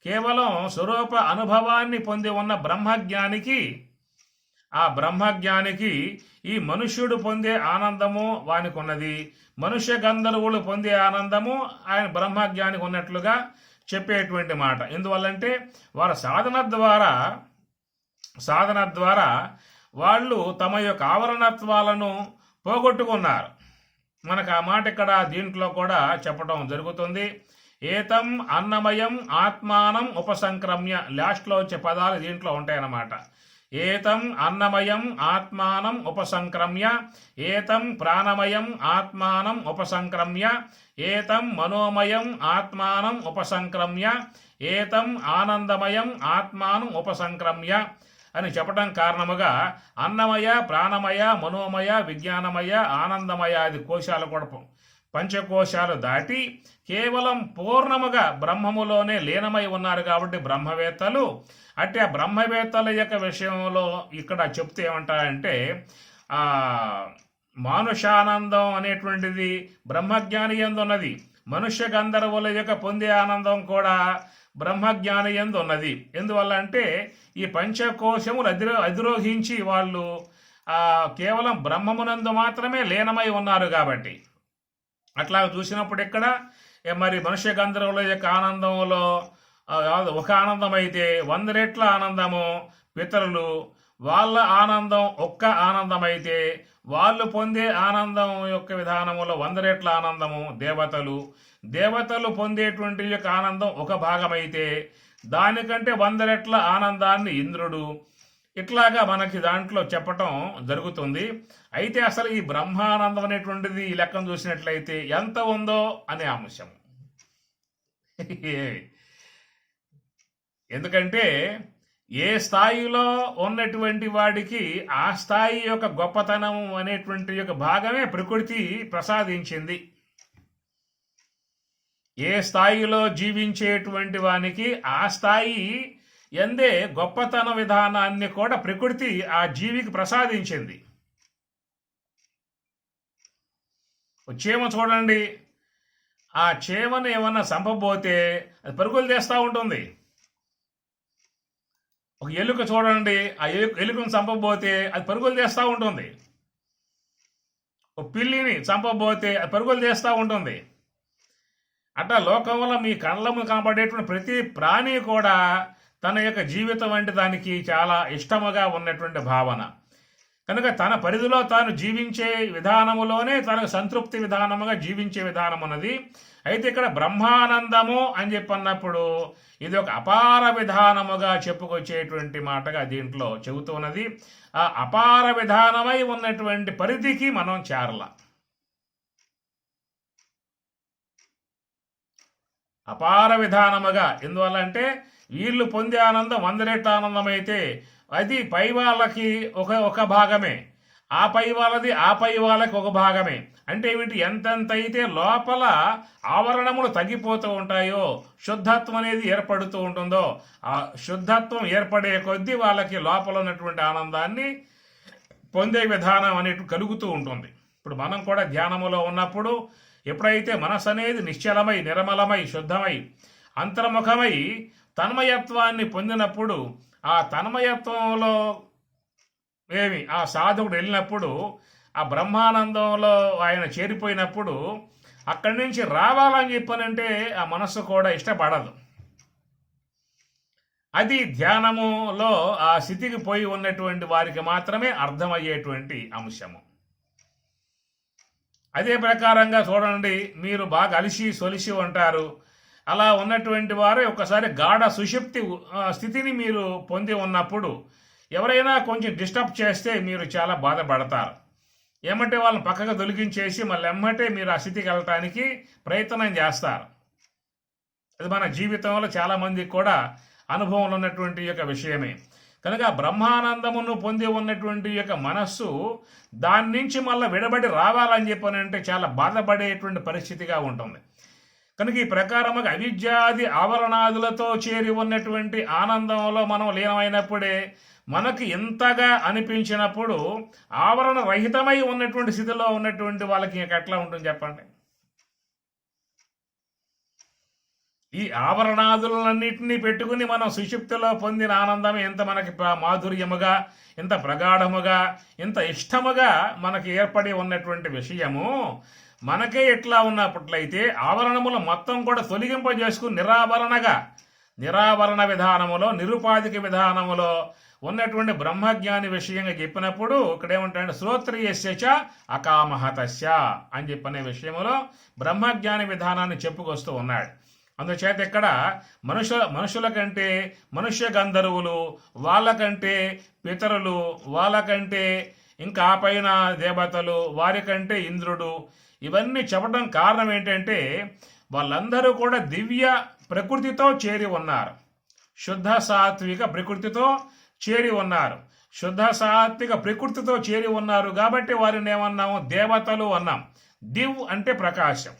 కేవలం స్వరూప అనుభవాన్ని పొంది ఉన్న బ్రహ్మజ్ఞానికి, ఆ బ్రహ్మజ్ఞానికి ఈ మనుష్యుడు పొందే ఆనందము వానికి ఉన్నది, మనుష్య గంధర్వులు పొందే ఆనందము ఆయన బ్రహ్మజ్ఞానికి ఉన్నట్లుగా చెప్పేటువంటి మాట. ఎందువల్లంటే వారి సాధన ద్వారా వాళ్ళు తమ యొక్క ఆవరణత్వాలను పోగొట్టుకున్నారు. మనకు ఆ మాట ఇక్కడ దీంట్లో కూడా చెప్పడం జరుగుతుంది. ఏతం అన్నమయం ఆత్మానం ఉపసంక్రమ్య, లాస్ట్లో వచ్చే పదాలు దీంట్లో ఉంటాయన్నమాట. ఏతం అన్నమయం ఆత్మానం ఉపసంక్రమ్య, ఏతం ప్రాణమయం ఆత్మానం ఉపసంక్రమ్య, ఏతం మనోమయం ఆత్మానం ఉపసంక్రమ్య, ఏతం ఆనందమయం ఆత్మానం ఉపసంక్రమ్య అని చెప్పడం కారణముగా అన్నమయ, ప్రాణమయ, మనోమయ, విజ్ఞానమయ, ఆనందమయాది కోశాలు కూడా పంచకోశాలు దాటి కేవలం పూర్ణముగా బ్రహ్మములోనే లీనమై ఉన్నారు. కాబట్టి బ్రహ్మవేత్తలు అంటే ఆ బ్రహ్మవేత్తల యొక్క విషయంలో ఇక్కడ చెప్తే ఏమంటారంటే మానుషానందం అనేటువంటిది బ్రహ్మజ్ఞాని యందు ఉన్నది, మనుష్య గంధర్వుల యొక్క పొందే ఆనందం కూడా బ్రహ్మజ్ఞాని యందు ఉన్నది. ఎందువల్ల అంటే ఈ పంచకోశములు అధిరోహించి వాళ్ళు కేవలం బ్రహ్మమునందు మాత్రమే లీనమై ఉన్నారు. కాబట్టి అట్లా చూసినప్పుడు ఇక్కడ మరి మనుష్య గంధర్వుల యొక్క ఆనందంలో ఒక ఆనందం అయితే 100 రెట్ల ఆనందము పితరులు, వాళ్ళ ఆనందం ఒక్క ఆనందం అయితే వాళ్ళు పొందే ఆనందం యొక్క విధానములో 100 రెట్ల ఆనందము దేవతలు పొందేటువంటి యొక్క ఆనందం ఒక భాగమైతే దానికంటే 100 రెట్ల ఆనందాన్ని ఇంద్రుడు, ఇట్లాగా మనకి దాంట్లో చెప్పటం జరుగుతుంది. అయితే అసలు ఈ బ్రహ్మానందం అనేటువంటిది ఈ లెక్కను చూసినట్లయితే ఎంత ఉందో అనే అంశం. ఎందుకంటే ఏ స్థాయిలో ఉన్నటువంటి వాడికి ఆ స్థాయి యొక్క గొప్పతనం అనేటువంటి యొక్క భాగమే ప్రకృతి ప్రసాదించింది. ఏ స్థాయిలో జీవించేటువంటి వానికి ఆ స్థాయి ఎందే గొప్పతన విధానాన్ని కూడా ప్రకృతి ఆ జీవికి ప్రసాదించింది. చీమ చూడండి, ఆ చీమను ఏమన్నా చంపబోతే అది పరుగులు తీస్తూ ఉంటుంది. ఒక ఎలుక చూడండి, ఆ ఎలుకను చంపబోతే అది పరుగులు తీస్తూ ఉంటుంది. ఒక పిల్లిని చంపబోతే అది పరుగులు తీస్తూ ఉంటుంది. అట్లా లోకంలో మీ కళ్ళము కనబడేటువంటి ప్రతి ప్రాణి కూడా తన యొక్క జీవితం అంటే దానికి చాలా ఇష్టముగా ఉన్నటువంటి భావన కనుక తన పరిధిలో తాను జీవించే విధానములోనే తనకు సంతృప్తి విధానముగా జీవించే విధానం ఉన్నది. అయితే ఇక్కడ బ్రహ్మానందము అని చెప్పన్నప్పుడు ఇది ఒక అపార విధానముగా చెప్పుకొచ్చేటువంటి మాటగా దీంట్లో చెబుతున్నది. ఆ అపార విధానమై ఉన్నటువంటి పరిధికి మనం చేరల. అపార విధానముగా ఎందువల్ల అంటే వీళ్ళు పొందే ఆనందం 100 రెట్ల ఆనందం అయితే అది పై వాళ్ళకి ఒక భాగమే, ఆ పై వాళ్ళది ఆ పై వాళ్ళకి ఒక భాగమే. అంటే ఏమిటి, ఎంతెంత అయితే లోపల ఆవరణములు తగ్గిపోతూ ఉంటాయో శుద్ధత్వం అనేది ఏర్పడుతూ ఉంటుందో ఆ శుద్ధత్వం ఏర్పడే కొద్దీ వాళ్ళకి లోపల ఉన్నటువంటి ఆనందాన్ని పొందే విధానం అనేది కలుగుతూ ఉంటుంది. ఇప్పుడు మనం కూడా ధ్యానములో ఉన్నప్పుడు ఎప్పుడైతే మనసు అనేది నిశ్చలమై నిర్మలమై శుద్ధమై అంతర్ముఖమై తన్మయత్వాన్ని పొందినప్పుడు ఆ తన్మయత్వంలో ఆ సాధకుడు వెళ్ళినప్పుడు ఆ బ్రహ్మానందంలో ఆయన చేరిపోయినప్పుడు అక్కడి నుంచి రావాలని చెప్పనంటే ఆ మనస్సు కూడా ఇష్టపడదు. అది ధ్యానములో ఆ స్థితికి పోయి ఉన్నటువంటి వారికి మాత్రమే అర్థమయ్యేటువంటి అంశము. అదే ప్రకారంగా చూడండి, మీరు బాగా అలిసి సొలిసి ఉంటారు. అలా ఉన్నటువంటి వారే ఒకసారి గాఢ సుషుప్తి స్థితిని మీరు పొంది ఉన్నప్పుడు ఎవరైనా కొంచెం డిస్టర్బ్ చేస్తే మీరు చాలా బాధపడతారు. ఏమంటే వాళ్ళని పక్కగా తొలగించేసి మళ్ళీ ఎమ్మటే మీరు ఆ స్థితికి వెళ్ళటానికి ప్రయత్నం చేస్తారు. అది మన జీవితంలో చాలామందికి కూడా అనుభవంలో ఉన్నటువంటి యొక్క విషయమే. కనుక బ్రహ్మానందమును పొంది ఉన్నటువంటి యొక్క మనస్సు దాని నుంచి మళ్ళీ విడబడి రావాలని చెప్పనంటే చాలా బాధపడేటువంటి పరిస్థితిగా ఉంటుంది. కనుక ఈ ప్రకారముగా అవిద్యాది ఆవరణాదులతో చేరి ఉన్నటువంటి ఆనందంలో మనం లీనమైనప్పుడే మనకు ఎంతగా అనిపించినప్పుడు ఆవరణ రహితమై ఉన్నటువంటి స్థితిలో ఉన్నటువంటి వాళ్ళకి ఎట్లా ఉంటుంది చెప్పండి. ఈ ఆవరణాదులన్నింటినీ పెట్టుకుని మనం సుషుప్తిలో పొందిన ఆనందం ఎంత మనకి మాధుర్యముగా ఎంత ప్రగాఢముగా ఎంత ఇష్టముగా మనకి ఏర్పడి ఉన్నటువంటి విషయము మనకే ఎట్లా ఉన్నప్పట్లయితే ఆవరణములు మొత్తం కూడా తొలగింపజేసుకుని నిరావరణ విధానములో నిరుపాధిక విధానములో ఉన్నటువంటి బ్రహ్మజ్ఞాని విషయంగా చెప్పినప్పుడు ఇక్కడ ఏమంటాడు, శ్రోత్రియస్య అకామహతస్య అని చెప్పనే విషయంలో బ్రహ్మజ్ఞాని విధానాన్ని చెప్పుకొస్తూ ఉన్నాడు. అందుచేత ఇక్కడ మనుషుల కంటే మనుష్య గంధర్వులు, వాళ్ళకంటే పితరులు, వాళ్ళకంటే ఇంకా ఆ పైన దేవతలు, వారికంటే ఇంద్రుడు, ఇవన్నీ చెప్పడం కారణం ఏంటంటే వాళ్ళందరూ కూడా దివ్య ప్రకృతితో చేరి ఉన్నారు. శుద్ధ సాత్విక ప్రకృతితో చేరి ఉన్నారు. శుద్ధ సాత్విక ప్రకృతితో చేరి ఉన్నారు కాబట్టి వారిని ఏమన్నాము, దేవతలు అన్నాం. దివ్ అంటే ప్రకాశం.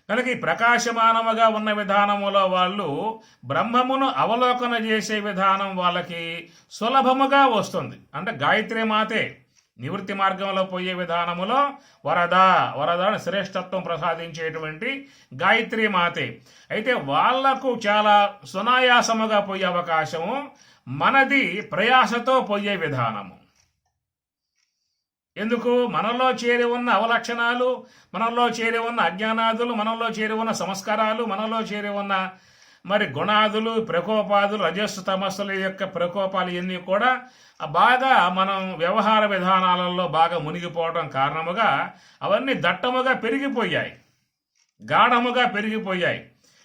కనుక ఈ ప్రకాశమానముగా ఉన్న విధానములో వాళ్ళు బ్రహ్మమును అవలోకన చేసే విధానం వాళ్ళకి సులభముగా వస్తుంది. అంటే గాయత్రి మాతే నివృత్తి మార్గంలో పోయే విధానములో వరద శ్రేష్టత్వం ప్రసాదించేటువంటి గాయత్రి మాతే. అయితే వాళ్లకు చాలా సునాయాసముగా పోయే అవకాశము, మనది ప్రయాసతో పోయే విధానము. ఎందుకు, మనలో చేరి ఉన్న అవలక్షణాలు, మనలో చేరి ఉన్న అజ్ఞానాదులు, మనలో చేరి ఉన్న సంస్కారాలు, మనలో చేరి ఉన్న మరి గుణాదులు, ప్రకోపాదులు, రజస్సు తమస్సుల యొక్క ప్రకోపాలు ఇవన్నీ కూడా బాగా మనం వ్యవహార విధానాలలో బాగా మునిగిపోవడం కారణముగా అవన్నీ దట్టముగా పెరిగిపోయాయి, గాఢముగా పెరిగిపోయాయి.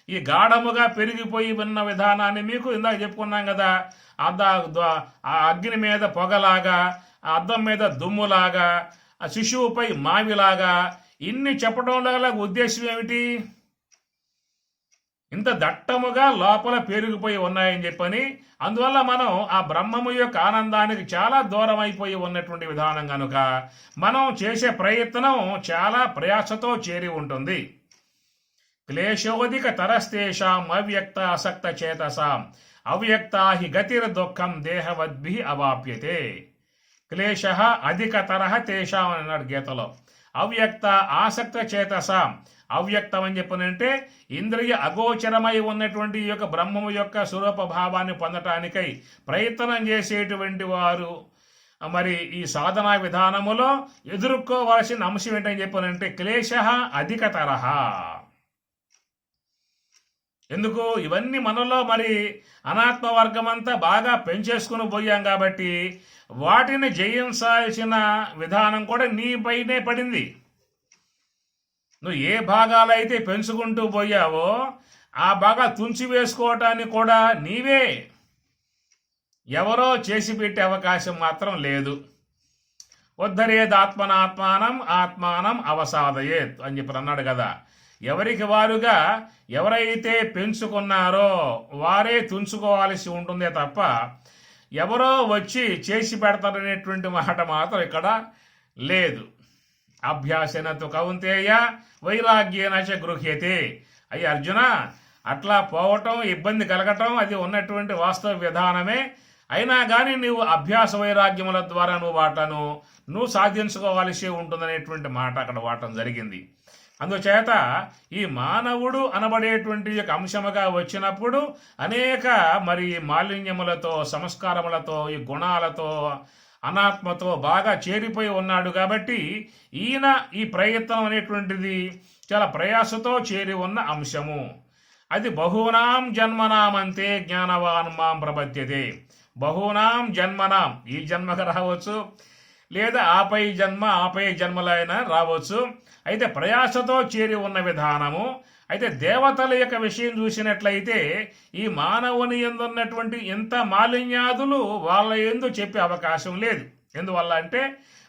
ఈ గాఢముగా పెరిగిపోయి ఉన్న విధానాన్ని మీకు ఇందాక చెప్పుకున్నాం కదా, ఆ అగ్ని మీద పొగలాగా, ఆ అద్దం మీద దుమ్ములాగా, ఆ శిశువుపై మావిలాగా ఇన్ని చెప్పడం గల ఉద్దేశం ఏమిటి? ఇంత దట్టముగా లోపల పేరుకుపోయి ఉన్నాయని చెప్పని, అందువల్ల మనం ఆ బ్రహ్మము యొక్క ఆనందానికి చాలా దూరం అయిపోయి ఉన్నటువంటి విధానం కనుక మనం చేసే ప్రయత్నం చాలా ప్రయాసతో చేరి ఉంటుంది. క్లేశోధిక తరస్తేషాం అవ్యక్త అసక్త చేతసాం అవ్యక్తా హి గతిర్ దుఃఖం దేహవద్భి అవాప్యతే. క్లేశ అధికతర తేషాం అన్నాడు గీతలో. అవ్యక్త ఆసక్త చేతసాం, అవ్యక్తం అని చెప్పనంటే ఇంద్రియ అగోచరమై ఉన్నటువంటి ఈ యొక్క బ్రహ్మము యొక్క స్వరూప భావాన్ని పొందటానికై ప్రయత్నం చేసేటువంటి వారు మరి ఈ సాధనా విధానములో ఎదుర్కోవలసిన అంశం ఏంటని చెప్పనంటే క్లేశ అధికతర. ఎందుకు ఇవన్నీ మనలో మరి అనాత్మ వర్గం అంతా బాగా పెంచేసుకుని పోయాం కాబట్టి వాటిని జయించాల్సిన విధానం కూడా నీపైనే పడింది. నువ్వు ఏ భాగాలైతే పెంచుకుంటూ పోయావో ఆ భాగాలు తుంచి వేసుకోవటానికి కూడా నీవే. ఎవరో చేసి పెట్టే అవకాశం మాత్రం లేదు. ఉద్ధరేదాత్మనాత్మానం ఆత్మానం అవసాదయేత్ అని చెప్పి అన్నాడు కదా. ఎవరికి వారుగా ఎవరైతే పెంచుకున్నారో వారే తుంచుకోవాల్సి ఉంటుందే తప్ప ఎవరో వచ్చి చేసి పెడతారనేటువంటి మాట మాత్రం ఇక్కడ లేదు. అభ్యాసనతో కౌంతేయ వైరాగ్యేన చ గృహ్యతే. అయ్యి అర్జున, అట్లా పోవటం ఇబ్బంది కలగటం అది ఉన్నటువంటి వాస్తవ విధానమే. అయినా కానీ నువ్వు అభ్యాస వైరాగ్యముల ద్వారా నువ్వు సాధించుకోవాల్సి ఉంటుందనేటువంటి మాట అక్కడ వాడటం జరిగింది. అందుచేత ఈ మానవుడు అనబడేటువంటి యొక్క అంశముగా వచ్చినప్పుడు అనేక మరి మాలిన్యములతో సంస్కారములతో ఈ గుణాలతో అనాత్మతో బాగా చేరిపోయి ఉన్నాడు కాబట్టి ఈయన ఈ ప్రయత్నం అనేటువంటిది చాలా ప్రయాసతో చేరి ఉన్న అంశము. అది బహూనాం జన్మనామంతే జ్ఞానవాన్ మాం ప్రపద్యతే. బహూనాం జన్మనాం, ఈ జన్మకు రావచ్చు లేదా ఆపై జన్మలైనా రావచ్చు. అయితే ప్రయాసతో చేరి ఉన్న విధానము. అయితే దేవతల యొక్క విషయం చూసినట్లయితే ఈ మానవుని యందు ఉన్నటువంటి ఎంత మాలిన్యాదులు వాళ్ళ యందు చెప్పే అవకాశం లేదు. ఎందువల్ల అంటే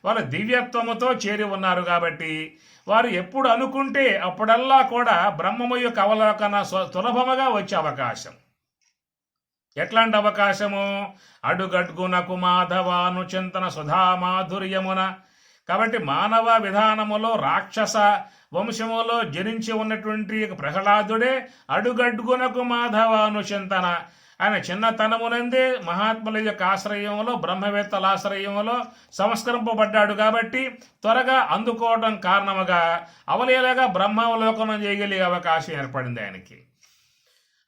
వాళ్ళు దివ్యత్వముతో చేరి ఉన్నారు కాబట్టి వారు ఎప్పుడు అనుకుంటే అప్పుడల్లా కూడా బ్రహ్మము యొక్క అవలోకన సులభముగా వచ్చే అవకాశం. ఎట్లాంటి అవకాశము? అడుగడ్గునకు మాధవాను చింతన సుధామాధుర్యమున. కాబట్టి మానవ విధానములో రాక్షస వంశములో జరించి ఉన్నటువంటి ప్రహ్లాదుడే అడుగడ్గునకు మాధవాను చింతన. ఆయన చిన్నతనమునందే మహాత్ముల యొక్క ఆశ్రయంలో బ్రహ్మవేత్తల ఆశ్రయంలో సంస్కరింపబడ్డాడు కాబట్టి త్వరగా అందుకోవడం కారణముగా అవలీలగా బ్రహ్మావలోకనం చేయగలిగే అవకాశం ఏర్పడింది ఆయనకి.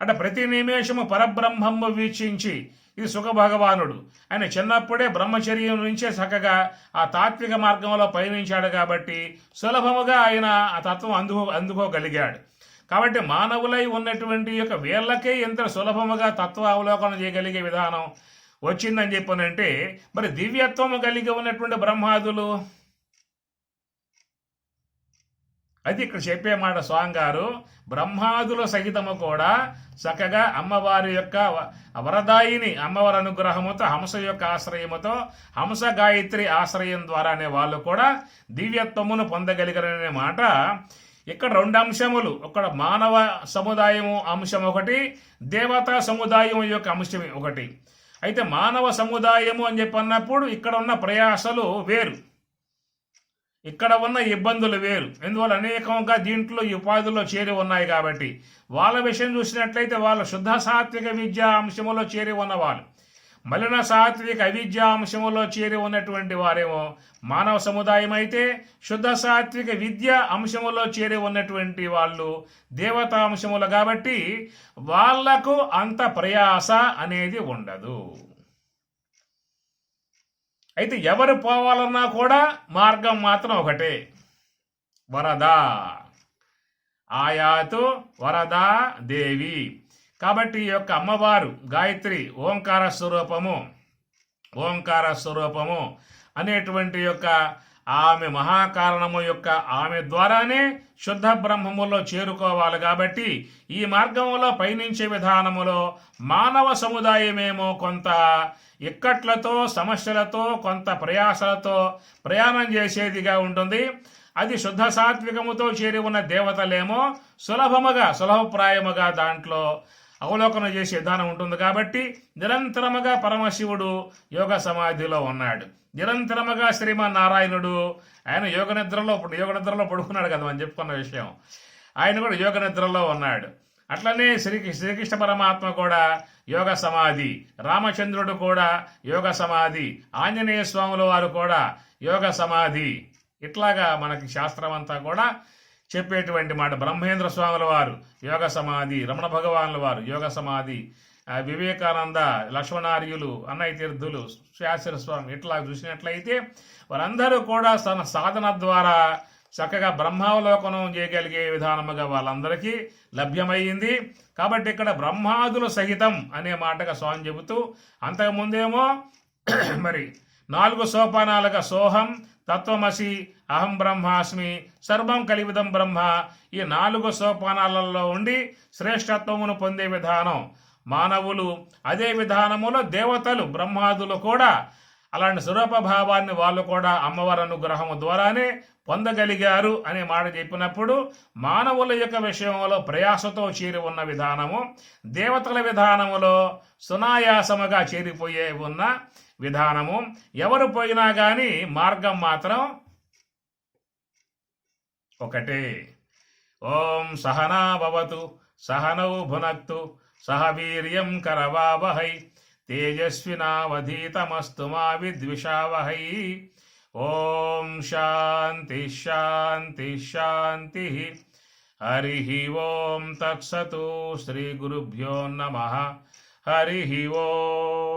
అంటే ప్రతి నిమేషము పరబ్రహ్మము వీక్షించి ఇది సుఖ భగవానుడు. ఆయన చిన్నప్పుడే బ్రహ్మచర్యం నుంచే చక్కగా ఆ తాత్విక మార్గంలో పయనించాడు కాబట్టి సులభముగా ఆయన ఆ తత్వం అందుకోగలిగాడు. కాబట్టి మానవులై ఉన్నటువంటి యొక్క వీళ్ళకే ఎంత సులభముగా తత్వ అవలోకనం చేయగలిగే విధానం వచ్చిందని చెప్పనంటే మరి దివ్యత్వము కలిగి ఉన్నటువంటి బ్రహ్మాదులు, అది ఇక్కడ చెప్పే మాట స్వామి గారు. బ్రహ్మాదుల సహితము కూడా చక్కగా అమ్మవారి యొక్క వరదాయిని అమ్మవారి అనుగ్రహముతో హంస యొక్క ఆశ్రయముతో హంస గాయత్రి ఆశ్రయం ద్వారానే వాళ్ళు కూడా దివ్యత్వమును పొందగలిగారనే మాట. ఇక్కడ రెండు అంశములు, ఒక మానవ సముదాయము అంశం ఒకటి, దేవతా సముదాయం యొక్క అంశం ఒకటి. అయితే మానవ సముదాయము అని చెప్పన్నప్పుడు ఇక్కడ ఉన్న ప్రయాసలు వేరు, ఇక్కడ ఉన్న ఇబ్బందులు వేరు. ఎందువల్ల అనేకంగా దీంట్లో ఈ ఉపాధుల్లో చేరి ఉన్నాయి కాబట్టి వాళ్ళ విషయం చూసినట్లయితే వాళ్ళు శుద్ధ సాత్విక విద్యా అంశములో చేరి ఉన్నవాళ్ళు, మలిన సాత్విక అవిద్యా అంశములో చేరి ఉన్నటువంటి వారేమో మానవ సముదాయం అయితే, శుద్ధ సాత్విక విద్య అంశములో చేరి ఉన్నటువంటి వాళ్ళు దేవతా అంశములు కాబట్టి వాళ్లకు అంత ప్రయాస అనేది ఉండదు. అయితే ఎవరు పోవాలన్నా కూడా మార్గం మాత్రం ఒకటే, వరదా ఆయాతు వరదా దేవి. కాబట్టి ఈ యొక్క అమ్మవారు గాయత్రి ఓంకార స్వరూపము అనేటువంటి యొక్క ఆమె మహాకారణము యొక్క ఆమె ద్వారానే శుద్ధ బ్రహ్మములో చేరుకోవాలి. కాబట్టి ఈ మార్గములో పయనించే విధానములో మానవ సముదాయమేమో కొంత ఇక్కట్లతో సమస్యలతో కొంత ప్రయాసలతో ప్రయాణం చేసేదిగా ఉంటుంది. అది శుద్ధ సాత్వికముతో చేరి ఉన్న దేవతలేమో సులభప్రాయముగా దాంట్లో అవలోకనం చేసే విధానం ఉంటుంది. కాబట్టి నిరంతరముగా పరమశివుడు యోగ సమాధిలో ఉన్నాడు. నిరంతరముగా శ్రీమన్నారాయణుడు ఆయన యోగ నిద్రలో పడుకున్నాడు కదా మనం చెప్పుకున్న విషయం. ఆయన కూడా యోగ నిద్రలో ఉన్నాడు. అట్లనే శ్రీకృష్ణ పరమాత్మ కూడా యోగ సమాధి, రామచంద్రుడు కూడా యోగ సమాధి, ఆంజనేయ స్వాముల వారు కూడా యోగ సమాధి. ఇట్లాగా మనకి శాస్త్రం అంతా కూడా చెప్పేటువంటి మాట. బ్రహ్మేంద్ర స్వాముల వారు యోగ సమాధి, రమణ భగవానుల వారు యోగ సమాధి, వివేకానంద, లక్ష్మణార్యులు, అన్నయ్య తీర్థులు, శాస్త్ర స్వామి ఇట్లా చూసినట్లయితే వారందరూ కూడా తన సాధన ద్వారా చక్కగా బ్రహ్మావలోకనం చేయగలిగే విధానముగా వాళ్ళందరికీ లభ్యమయ్యింది. కాబట్టి ఇక్కడ బ్రహ్మాదులు సహితం అనే మాటగా స్వామి చెబుతూ, అంతకుముందేమో మరి 4 సోపానాలుగా సోహం, తత్వమసి, అహం బ్రహ్మాస్మి, సర్వం కలివిదం బ్రహ్మ, ఈ 4 సోపానాలలో ఉండి శ్రేష్టత్వమును పొందే విధానం మానవులు, అదే విధానములో దేవతలు బ్రహ్మాదులు కూడా అలాంటి స్వరూపభావాన్ని వాళ్ళు కూడా అమ్మవారి అనుగ్రహము ద్వారానే పొందగలిగారు అనే మాట చెప్పినప్పుడు, మానవుల యొక్క విషయంలో ప్రయాసతో చేరి ఉన్న విధానము, దేవతల విధానములో సునాయాసముగా చేరిపోయే ఉన్న విధానము, ఎవరు పోయినా కానీ మార్గం మాత్రం ఒకటే. ఓం సహనా భవతు సహనౌ భునక్తు సహ వీర్యం కరవావహై తేజస్వినావధీతమస్తు మా విద్విషావహై. ఓం శాంతి శాంతి శాంతి. హరి ఓం తత్సతు. శ్రీ గురుభ్యో నమః. హరి ఓం.